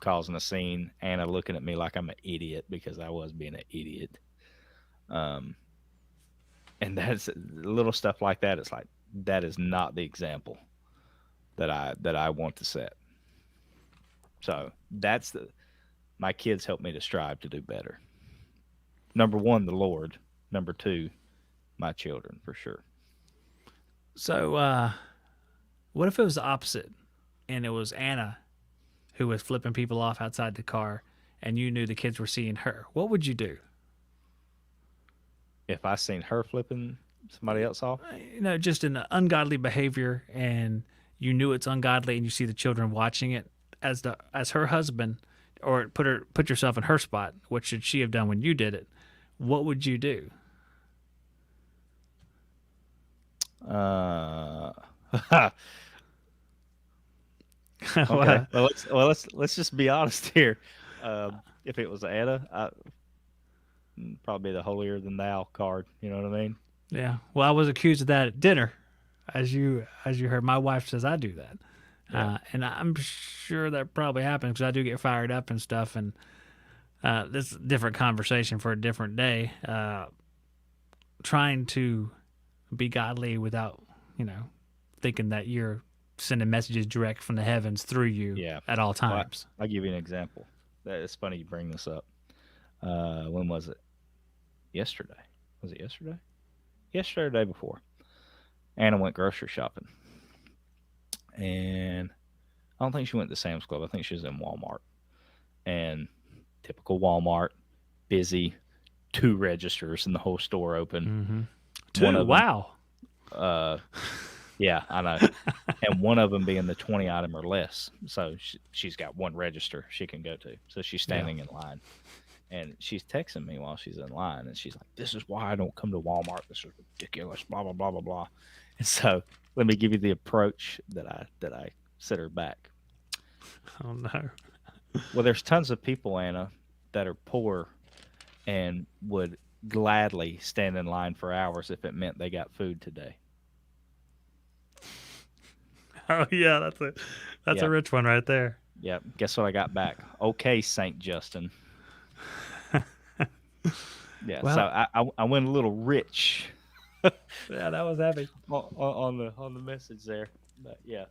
causing a scene. Anna looking at me like I'm an idiot because I was being an idiot. Um, and that's little stuff like that. It's like that is not the example that I want to set. So that's the my kids help me to strive to do better. Number one, the Lord. Number two, my children for sure. So, what if it was the opposite and it was Anna who was flipping people off outside the car and you knew the kids were seeing her? What would you do? If I seen her flipping somebody else off, Just an ungodly behavior and you knew it's ungodly and you see the children watching it as her husband or put yourself in her spot. What should she have done when you did it? What would you do? uh, okay. Well, Well let's just be honest here. If it was Anna, probably the holier than thou card. You know what I mean? yeah. Well, I was accused of that at dinner, as you heard. My wife says I do that, Yeah. and I'm sure that probably happens because I do get fired up and stuff. And this is a different conversation for a different day. Trying to be godly without, thinking that you're sending messages direct from the heavens through you Yeah. at all Well, times. I'll give you an example. It's funny you bring this up. When was it? Yesterday. Was it yesterday? Yesterday or the day before. Anna went grocery shopping. And I don't think she went to Sam's Club. I think she was in Walmart. And typical Walmart, busy, two registers and the whole store open. Mm-hmm. One Two. of them, Wow. uh, yeah, I know. And one of them being the 20 item or less. So she's got one register she can go to. So she's Yeah. standing in line. And she's texting me while she's in line. And she's like, "This is why I don't come to Walmart. This is ridiculous, blah, blah, blah, blah, blah." And so let me give you the approach that I set her back. Oh no. Well, there's tons of people, Anna, that are poor and would gladly stand in line for hours if it meant they got food today. Oh yeah, that's a Yep. rich one right there. Yep. Guess what I got back? Okay, Saint Justin. Yeah. So Well, I went a little rich yeah, that was heavy. on the message there. But yeah,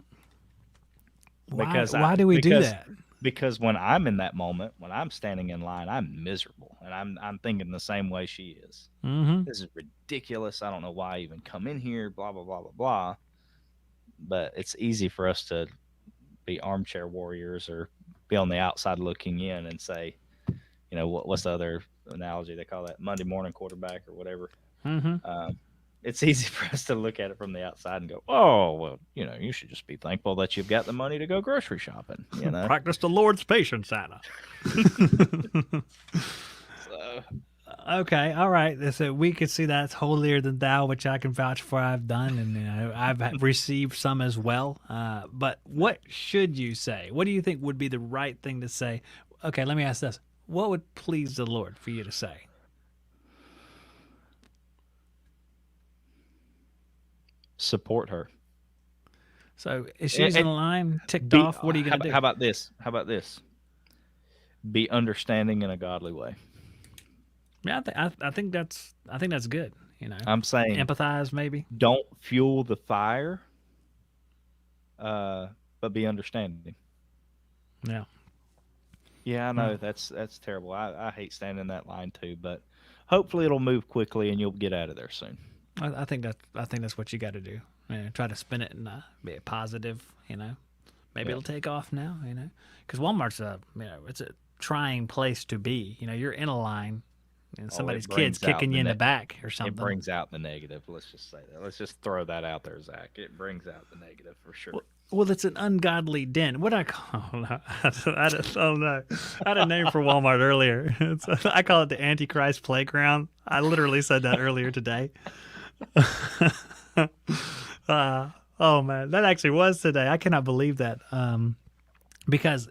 Why? because Why do we do because that? because when I'm in that moment, when I'm standing in line, I'm miserable, and I'm thinking the same way she is. Mm-hmm. This is ridiculous. I don't know why I even come in here. Blah blah blah blah blah. But it's easy for us to be armchair warriors or be on the outside looking in and say, what's the other analogy they call that? Monday morning quarterback or whatever. Mm-hmm. It's easy for us to look at it from the outside and go, "Oh, well, you should just be thankful that you've got the money to go grocery shopping." Practice the Lord's patience, Anna. So, Okay, all right. So we could see that's holier than thou, which I can vouch for. I've done, and I've received some as well. But what should you say? What do you think would be the right thing to say? Okay, let me ask this: what would please the Lord for you to say? Support her. So if she's in And line, ticked be off, what are you going to how do? about this? How about this? Be understanding in a godly way. Yeah, I think that's good. I'm saying Empathize maybe. don't fuel the fire, uh, but be understanding. Yeah. Yeah, I Hmm. know that's terrible. I hate standing in that line too, but hopefully it'll move quickly and you'll get out of there soon. I think that's what you got to do. Try to spin it and be a positive. Maybe Yeah. it'll take off now. Because Walmart's it's a trying place to be. You're in a line and Oh, somebody's kid's kicking you in the back or it something. brings out the negative. Let's just say that. Let's just throw that out there, Zach. It brings out the negative for sure. Well, it's an ungodly den. What I call oh no, I had a name for Walmart earlier. I call it the Antichrist playground. I literally said that earlier today. Oh man, that actually was today. I cannot believe that. Because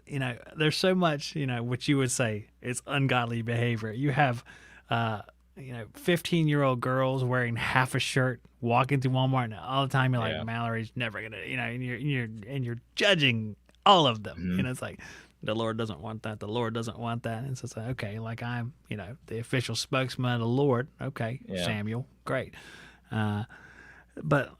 there's so much which you would say is ungodly behavior. You have 15-year-old girls wearing half a shirt walking through Walmart, and all the time you're like, Yeah. Mallory's never gonna, and you're judging all of them. Mhm. It's like the Lord doesn't want that. The Lord doesn't want that. And so it's like, okay, like I'm the official spokesman of the Lord. Okay, Yeah. Samuel, great. But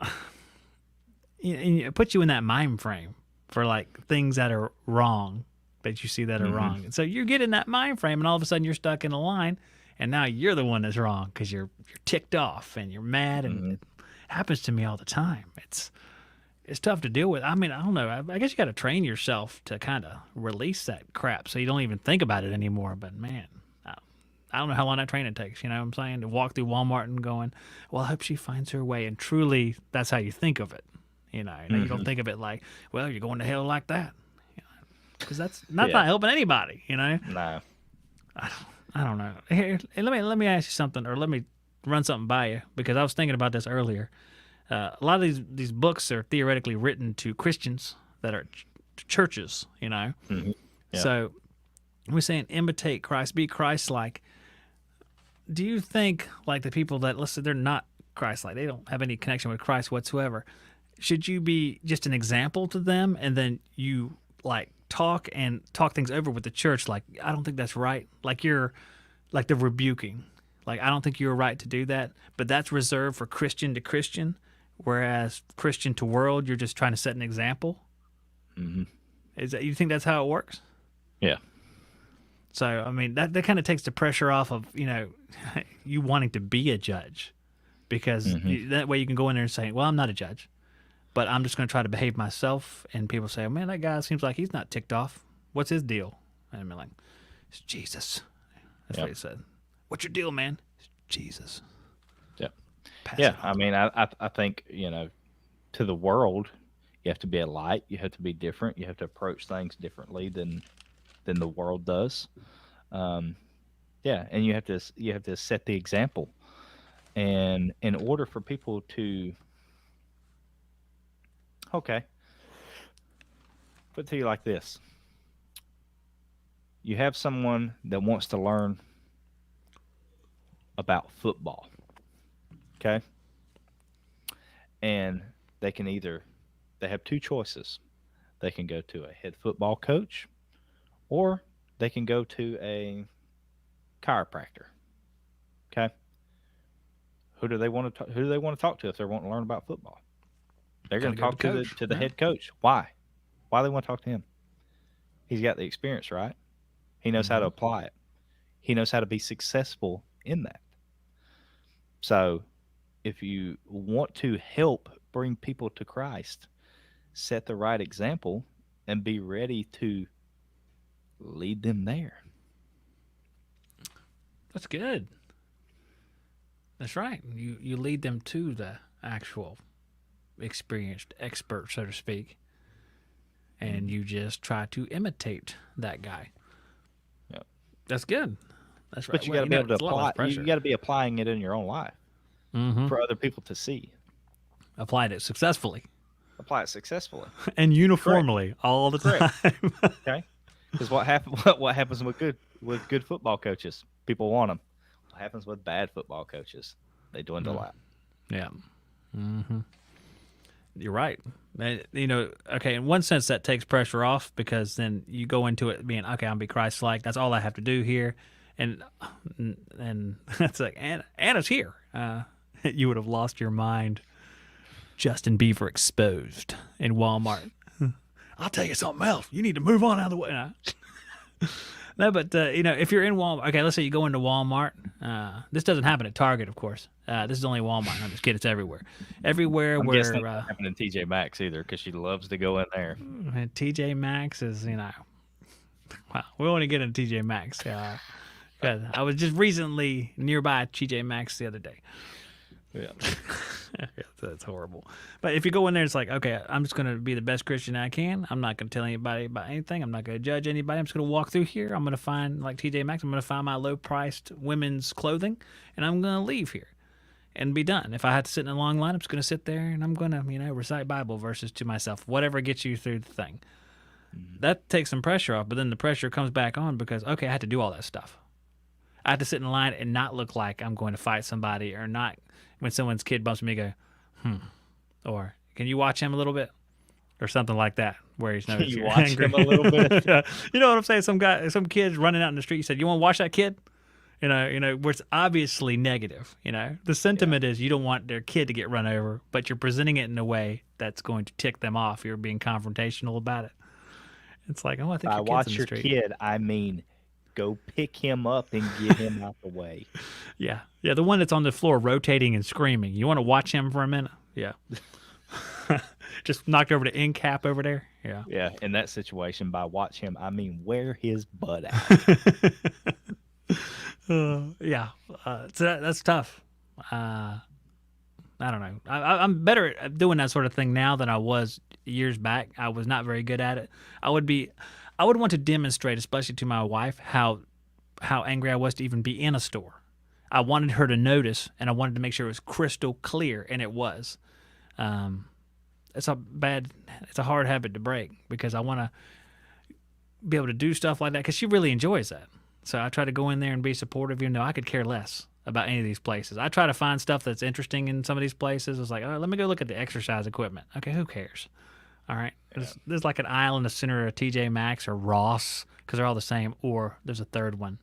it puts you in that mind frame for like things that are wrong that you see that are wrong. And so you get in that mind frame, and all of a sudden you're stuck in a line, and now you're the one that's wrong because you're ticked off and you're mad, and it happens to me all the time. It's tough to deal with. I mean, I don't know. I guess you got to train yourself to kind of release that crap so you don't even think about it anymore. But man, I don't know how long that training takes. You know what I'm saying? To walk through Walmart and going, well, I hope she finds her way. And truly, that's how you think of it. You don't think of it like, well, you're going to hell like that. Because that's not helping anybody. No. I don't know. Here, let me ask you something, or let me run something by you, because I was thinking about this earlier. A lot of these books are theoretically written to Christians that are churches. Yeah. So we're saying imitate Christ, be Christ-like. Do you think like the people that listen, they're not Christ-like, they don't have any connection with Christ whatsoever? Should you be just an example to them, and then you like talk things over with the church? Like, I don't think that's right. Like you're like the rebuking. Like, I don't think you're right to do that. But that's reserved for Christian to Christian, whereas Christian to world, you're just trying to set an example. Mm-hmm. Is that, you think that's how it works? Yeah. So I mean that kind of takes the pressure off of you wanting to be a judge, because that way you can go in there and say, well, I'm not a judge, but I'm just going to try to behave myself. And people say, oh, man, that guy seems like he's not ticked off. What's his deal? And I'm like, it's Jesus. That's what he said. What's your deal, man? It's Jesus. Yeah. Pass Yeah. it on. I mean, I think, to the world, you have to be a light. You have to be different. You have to approach things differently than the world does. Yeah. And you have to set the example. And in order for people to, okay, put it to you like this. You have someone that wants to learn about football, okay? And they have two choices. They can go to a head football coach, or they can go to a chiropractor, okay? Who do they want to talk to if they want to learn about football? They're going to Gotta talk go to to the coach. to the Yeah. head coach. Why? Why they want to talk to him? He's got the experience, right? He knows how to apply it. He knows how to be successful in that. So, if you want to help bring people to Christ, set the right example and be ready to lead them there. That's good. That's right. You lead them to the actual experienced expert, so to speak, and you just try to imitate that guy. Yep. That's good. That's right. But you Well, got to be able to it's a lot less apply. You pressure. got to be applying it in your own life for other people to see. Applied it successfully Apply it successfully. and Correct. uniformly all the Correct. time. Okay. Because what happens with good football coaches? People want them. What happens with bad football coaches? They dwindle out. Yeah. You're right. Okay, in one sense that takes pressure off because then you go into it being, okay, I'll be Christ-like. That's all I have to do here. And it's like, Anna's here. You would have lost your mind. Justin Bieber exposed in Walmart. I'll tell you something else. You need to move on out of the way. No, but if you're in Walmart, okay, let's say you go into Walmart. This doesn't happen at Target, of course. This is only Walmart. I'm just kidding. It's everywhere. Everywhere I'm where guessing it doesn't happen in TJ Maxx either, because she loves to go in there. TJ Maxx is, wow. We want to get into TJ Maxx. 'Cause I was just recently nearby TJ Maxx the other day. Yeah. That's horrible. But if you go in there, it's like, okay, I'm just going to be the best Christian I can. I'm not going to tell anybody about anything. I'm not going to judge anybody. I'm just going to walk through here. I'm going to find, like TJ Maxx, I'm going to find my low-priced women's clothing, and I'm going to leave here and be done. If I have to sit in a long line, I'm just going to sit there, and I'm going to, recite Bible verses to myself, whatever gets you through the thing. That takes some pressure off, but then the pressure comes back on because, okay, I had to do all that stuff. I have to sit in line and not look like I'm going to fight somebody, or not when someone's kid bumps me, go, or can you watch him a little bit, or something like that, where he's no. You watch him a little bit. You know what I'm saying? Some kid's running out in the street. You said, "You want to watch that kid?" Where it's obviously negative. The sentiment is you don't want their kid to get run over, but you're presenting it in a way that's going to tick them off. You're being confrontational about it. It's like, oh, I think I your kid's watch in the your street. kid. I mean, go pick him up and get him out the way. Yeah, the one that's on the floor rotating and screaming. You want to watch him for a minute? Yeah. Just knocked over the end cap over there. Yeah. Yeah, in that situation, by watch him, I mean wear his butt out. Yeah. So that's tough. I don't know. I'm better at doing that sort of thing now than I was years back. I was not very good at it. I would want to demonstrate, especially to my wife, how angry I was to even be in a store. I wanted her to notice, and I wanted to make sure it was crystal clear, and it was. It's a hard habit to break because I want to be able to do stuff like that because she really enjoys that. So I try to go in there and be supportive, even though I could care less about any of these places. I try to find stuff that's interesting in some of these places. It's like, oh, let me go look at the exercise equipment. Okay, who cares? All right. There's like an aisle in the center of TJ Maxx or Ross because they're all the same. Or there's a third one,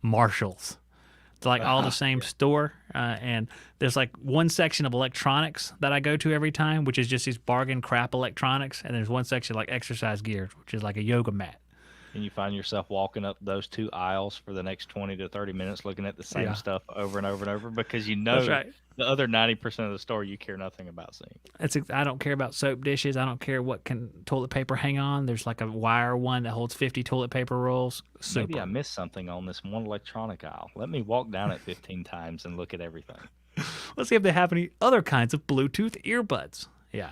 Marshalls. It's like all the same store. And there's like one section of electronics that I go to every time, which is just these bargain crap electronics. And there's one section like exercise gear, which is like a yoga mat. And you find yourself walking up those two aisles for the next 20 to 30 minutes looking at the same stuff over and over and over because That's right. the other 90% of the store you care nothing about seeing. I don't care about soap dishes. I don't care what can toilet paper hang on. There's like a wire one that holds 50 toilet paper rolls. Super. Maybe I missed something on this one electronic aisle. Let me walk down it 15 times and look at everything. Let's see if they have any other kinds of Bluetooth earbuds. Yeah.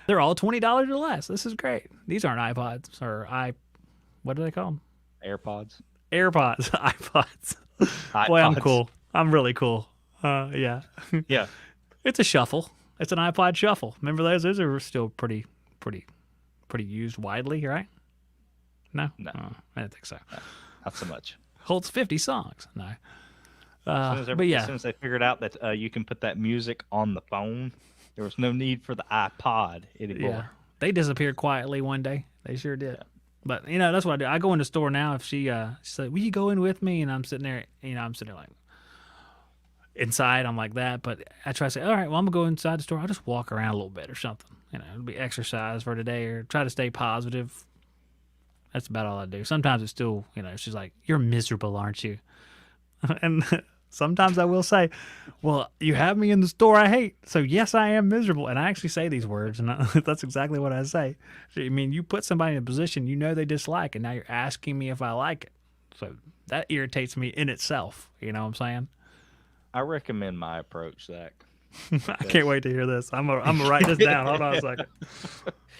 They're all $20 or less. This is great. These aren't iPods or what do they call them? AirPods. iPods. Boy, I'm cool. I'm really cool. Yeah. Yeah. It's a shuffle. It's an iPod shuffle. Remember those? Those are still pretty used widely, right? No? No. Oh, I didn't think so. No, not so much. Holds 50 songs. No. As soon as they figured out that you can put that music on the phone, there was no need for the iPod anymore. Yeah. They disappeared quietly one day. They sure did. Yeah. But, that's what I do. I go in the store now. If she's like, will you go in with me? And I'm sitting there, like, inside, I'm like that. But I try to say, all right, well, I'm going to go inside the store. I'll just walk around a little bit or something. It'll be exercise for today or try to stay positive. That's about all I do. Sometimes it's still, she's like, you're miserable, aren't you? And sometimes I will say, well, you have me in the store I hate, so yes, I am miserable. And I actually say these words, and that's exactly what I say. I mean, you put somebody in a position they dislike, and now you're asking me if I like it. So that irritates me in itself. You know what I'm saying? I recommend my approach, Zach. I can't wait to hear this. I'm gonna write this down. Hold on a second.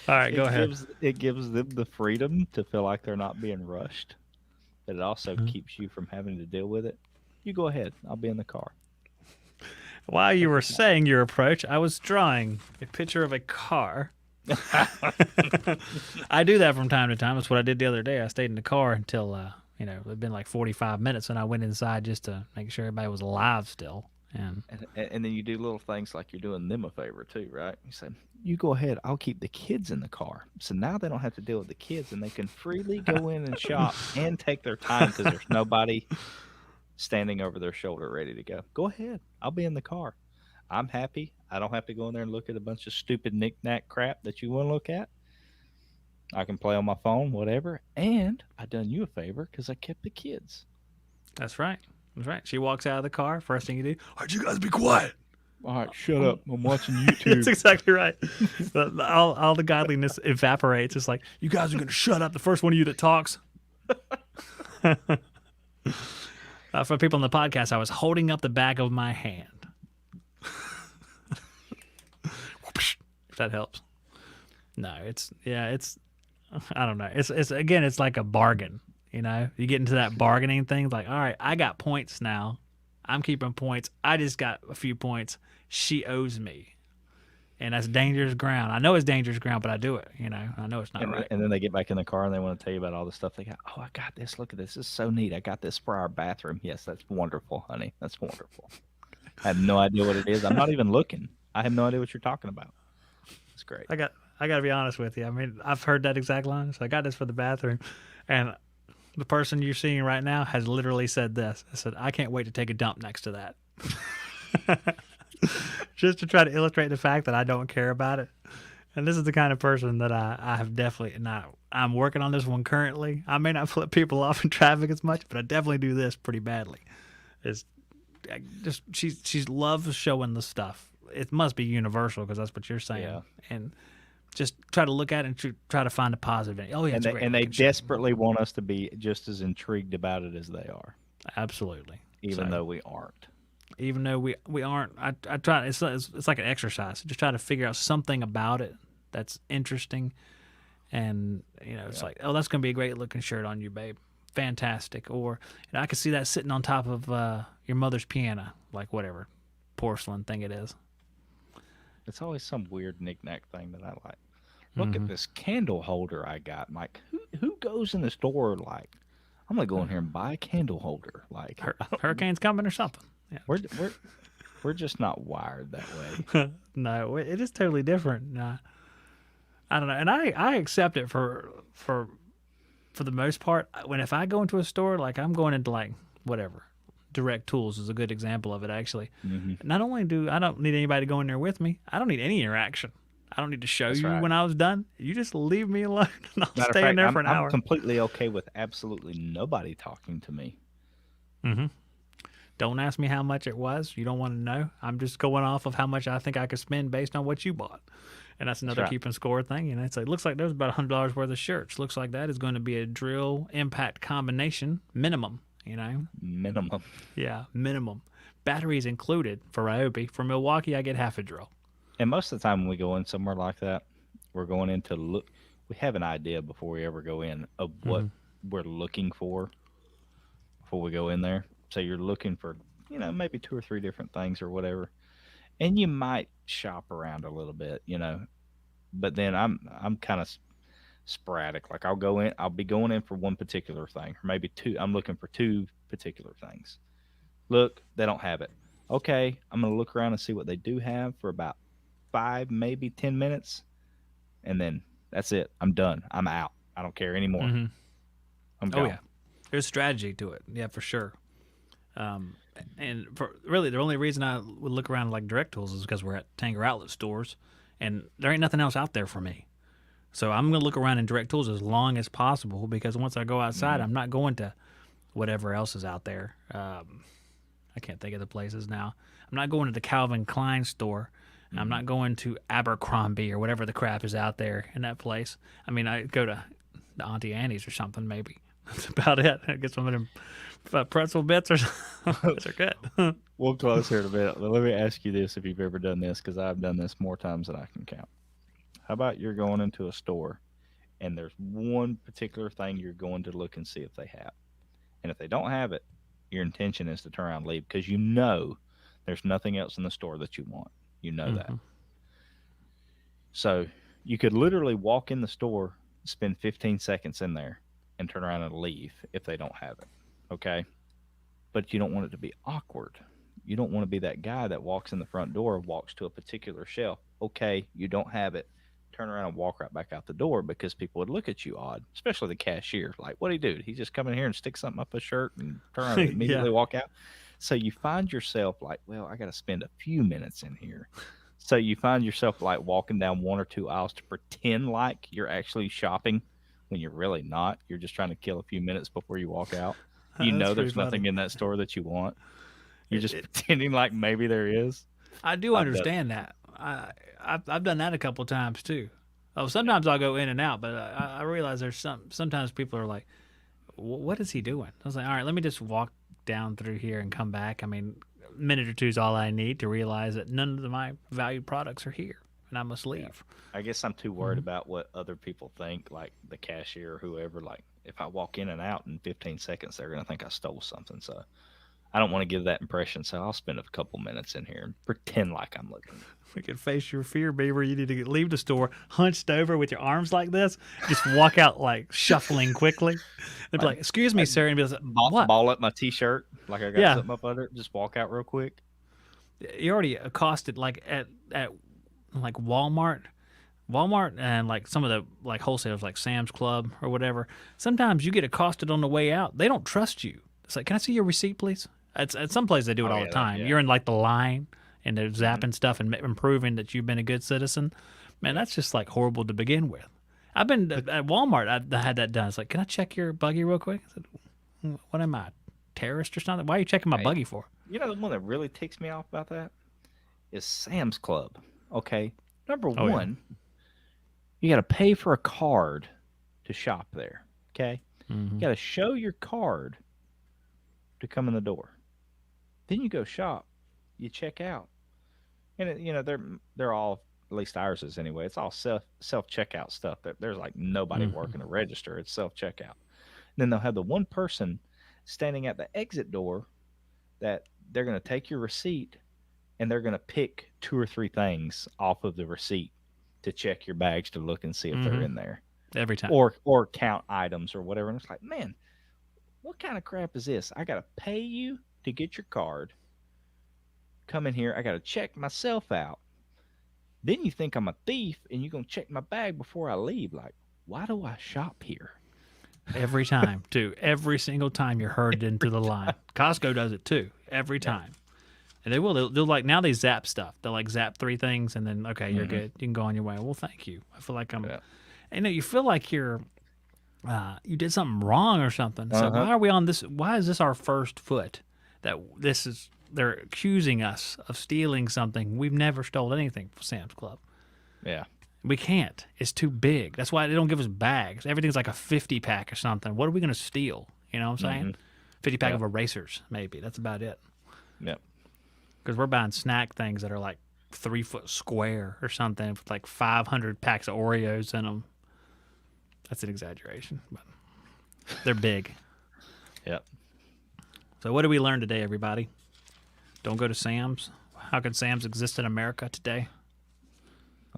All right, go ahead. It gives them the freedom to feel like they're not being rushed. but it also keeps you from having to deal with it, you go ahead. I'll be in the car. While you Take were your time. saying your approach, I was drawing a picture of a car. I do that from time to time. That's what I did the other day. I stayed in the car until, it'd been like 45 minutes, and I went inside just to make sure everybody was alive still. And And then you do little things like you're doing them a favor too, right? You say, "You go ahead. I'll keep the kids in the car." So now they don't have to deal with the kids, and they can freely go in and shop and take their time because there's nobody standing over their shoulder ready to go. Go ahead. I'll be in the car. I'm happy. I don't have to go in there and look at a bunch of stupid knick-knack crap that you want to look at. I can play on my phone, whatever. And I done you a favor because I kept the kids. that's right. That's right. She walks out of the car. First thing you do, all right, you guys be quiet. All right, shut up. I'm watching That's YouTube. exactly right. All the godliness evaporates. It's like, you guys are going to shut up. The first one of you that talks. For people on the podcast, I was holding up the back of my hand. If that helps. No, I don't know. It's like a bargain. You get into that bargaining thing. Like, all right, I got points now. I'm keeping points. I just got a few points. She owes me. And that's dangerous ground. I know it's dangerous ground, but I do it. I know it's not And, right. and then they get back in the car and they want to tell you about all the stuff they got. Oh, I got this. Look at this. This is so neat. I got this for our bathroom. Yes, that's wonderful, honey. That's wonderful. I have no idea what it is. I'm not even looking. I have no idea what you're talking about. It's great. I got to be honest with you. I mean, I've heard that exact line. So I got this for the bathroom, and the person you're seeing right now has literally said this. I said, I can't wait to take a dump next to that. Just to try to illustrate the fact that I don't care about it. And this is the kind of person that I have definitely not. I'm working on this one currently. I may not flip people off in traffic as much, but I definitely do this pretty badly. She loves showing the stuff. It must be universal because that's what you're saying. Yeah. And just try to look at it and try to find a positive in it. Oh yeah, And it's they, great. and they looking shit. desperately want us to be just as intrigued about it as they are, Absolutely. even So, though we aren't. even though we aren't, I try. It's like an exercise. Just try to figure out something about it that's interesting, and it's like, oh, that's gonna be a great looking shirt on you, babe. Fantastic. Or I could see that sitting on top of your mother's piano, like whatever porcelain thing it is. It's always some weird knickknack thing that I like. Look at this candle holder I got. I'm like, who goes in the store like, I'm gonna go in here and buy a candle holder? Like, Hurricane's coming or something. Yeah. we're just not wired that way. No, it is totally different. I don't know, and I accept it for the most part. If I go into a store, like I'm going into like whatever, Direct Tools is a good example of it actually. Not only I don't need anybody to go in there with me. I don't need any interaction. I don't need to show That's you right. when I was done. You just leave me alone, and I'll Matter of stay in fact, there for an I'm hour. completely okay with absolutely nobody talking to me. Don't ask me how much it was. You don't want to know. I'm just going off of how much I think I could spend based on what you bought. And that's another right. keeping score thing. It's like, looks like there's about $100 worth of shirts. Looks like that is going to be a drill impact combination minimum. Minimum. Yeah, minimum. Batteries included for Ryobi. For Milwaukee, I get half a drill. And most of the time when we go in somewhere like that, we're going in to look. We have an idea before we ever go in of what we're looking for before we go in there. So you're looking for, maybe 2 or 3 different things or whatever. And you might shop around a little bit, but then I'm kind of sporadic. Like I'll be going in for one particular thing, or maybe 2. I'm looking for 2 particular things. Look, they don't have it. Okay, I'm going to look around and see what they do have for about 5, maybe 10 minutes. And then that's it. I'm done. I'm out. I don't care anymore. I'm Oh gone. yeah, there's strategy to it. Yeah, for sure. And for really, the only reason I would look around like Direct Tools is because we're at Tanger Outlet stores, and there ain't nothing else out there for me. So I'm gonna look around in Direct Tools as long as possible because once I go outside, I'm not going to whatever else is out there. I can't think of the places now. I'm not going to the Calvin Klein store. I'm not going to Abercrombie or whatever the crap is out there in that place. I mean, I go to the Auntie Annie's or something maybe. That's about it. I get some of them pretzel bits or something. Those are good. We'll close here in a bit. Let me ask you this, if you've ever done this, because I've done this more times than I can count. How about you're going into a store and there's one particular thing you're going to look and see if they have. And if they don't have it, your intention is to turn around and leave because you know there's nothing else in the store that you want. You know that. Mm-hmm. So you could literally walk in the store, spend 15 seconds in there, and turn around and leave if they don't have it. Okay. But you don't want it to be awkward. You don't want to be that guy that walks in the front door, walks to a particular shelf. Okay, you don't have it. Turn around and walk right back out the door because people would look at you odd, especially the cashier. Like, what do he do? He just come in here and stick something up his shirt and turn around and Yeah. immediately walk out. So you find yourself like, well, I got to spend a few minutes in here. So you find yourself like walking down one or two aisles to pretend like you're actually shopping when you're really not. You're just trying to kill a few minutes before you walk out. You That's know pretty there's funny. nothing in that store that you want. You're It, just it, pretending like maybe there is. I do I've done. understand that. I've done that a couple times too. Oh, sometimes I'll go in and out, but I realize there's sometimes people are like, what is he doing? I was like, all right, let me just walk down through here and come back. I mean, a minute or two is all I need to realize that none of my valued products are here, and I must Yeah. leave. I guess I'm too worried about what other people think, like the cashier or whoever. Like, if I walk in and out in 15 seconds, they're going to think I stole something. So I don't want to give that impression. So I'll spend a couple minutes in here and pretend like I'm looking. We could face your fear, Beaver. You need to leave the store hunched over with your arms like this. Just walk out like shuffling quickly. They'd be like, "Excuse me, sir," and be like, "What?" Ball up my t-shirt like I got Yeah, something up under it. Just walk out real quick. you already accosted like at like Walmart and like some of the like wholesalers like Sam's Club or whatever. Sometimes you get accosted on the way out. They don't trust you. It's like, "Can I see your receipt, please?" At some places they do it Oh all yeah, the time. yeah. You're in like the line and they're Hmm. zapping stuff and improving that you've been a good citizen. Man, Yeah. that's just like horrible to begin with. I've been But at Walmart. I had that done. It's like, "Can I check your buggy real quick?" I said, "What am I, terrorist or something? Why are you checking my hey, buggy for?" you know the one that really ticks me off about that is Sam's Club. Okay, number Oh yeah. one, you got to pay for a card to shop there. Okay, you Hmm. got to show your card to come in the door. Then you go shop, you check out, and they're all, at least ours is anyway. It's all self checkout stuff. There's like nobody Hmm. working the register. It's self checkout. Then they'll have the one person standing at the exit door that they're going to take your receipt and they're going to pick two or three things off of the receipt to check your bags to look and see if they're Hmm. in there, Every time. or count items or whatever. And it's like, man, what kind of crap is this? I got to pay you to get your card, come in here, I got to check myself out. Then you think I'm a thief and you're going to check my bag before I leave. Like, why do I shop here? Every time, too. Every single time you're herded into Every the time. line. Costco does it too. Every Yeah. time. And they will. They'll like, now they zap stuff. They'll like zap three things and then, okay, you're Hmm. good. You can go on your way. Well, thank you. I feel like I'm, Yeah. you feel like you did something wrong or something. So Uh huh. why are we on this? Why is this our first foot? They're accusing us of stealing something. We've never stolen anything from Sam's Club. Yeah. We can't. It's too big. That's why they don't give us bags. Everything's like a 50 pack or something. What are we going to steal? You know what I'm Hmm. saying? 50 pack Yeah. of erasers, maybe. That's about it. Yeah. Because we're buying snack things that are like 3 foot square or something with like 500 packs of Oreos in them. That's an exaggeration, but they're big. Yep. So, what did we learn today, everybody? Don't go to Sam's. How can Sam's exist in America today?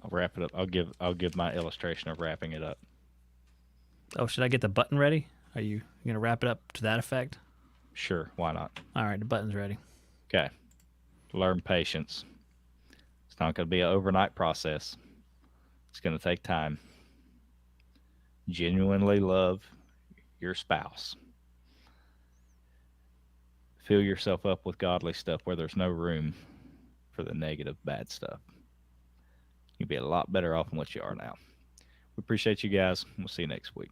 I'll wrap it up. I'll give my illustration of wrapping it up. Oh, should I get the button ready? Are you going to wrap it up to that effect? Sure, why not? All right, the button's ready. Okay. Learn patience. It's not going to be an overnight process. It's going to take time. Genuinely love your spouse. Fill yourself up with godly stuff where there's no room for the negative, bad stuff. You'll be a lot better off than what you are now. We appreciate you guys. We'll see you next week.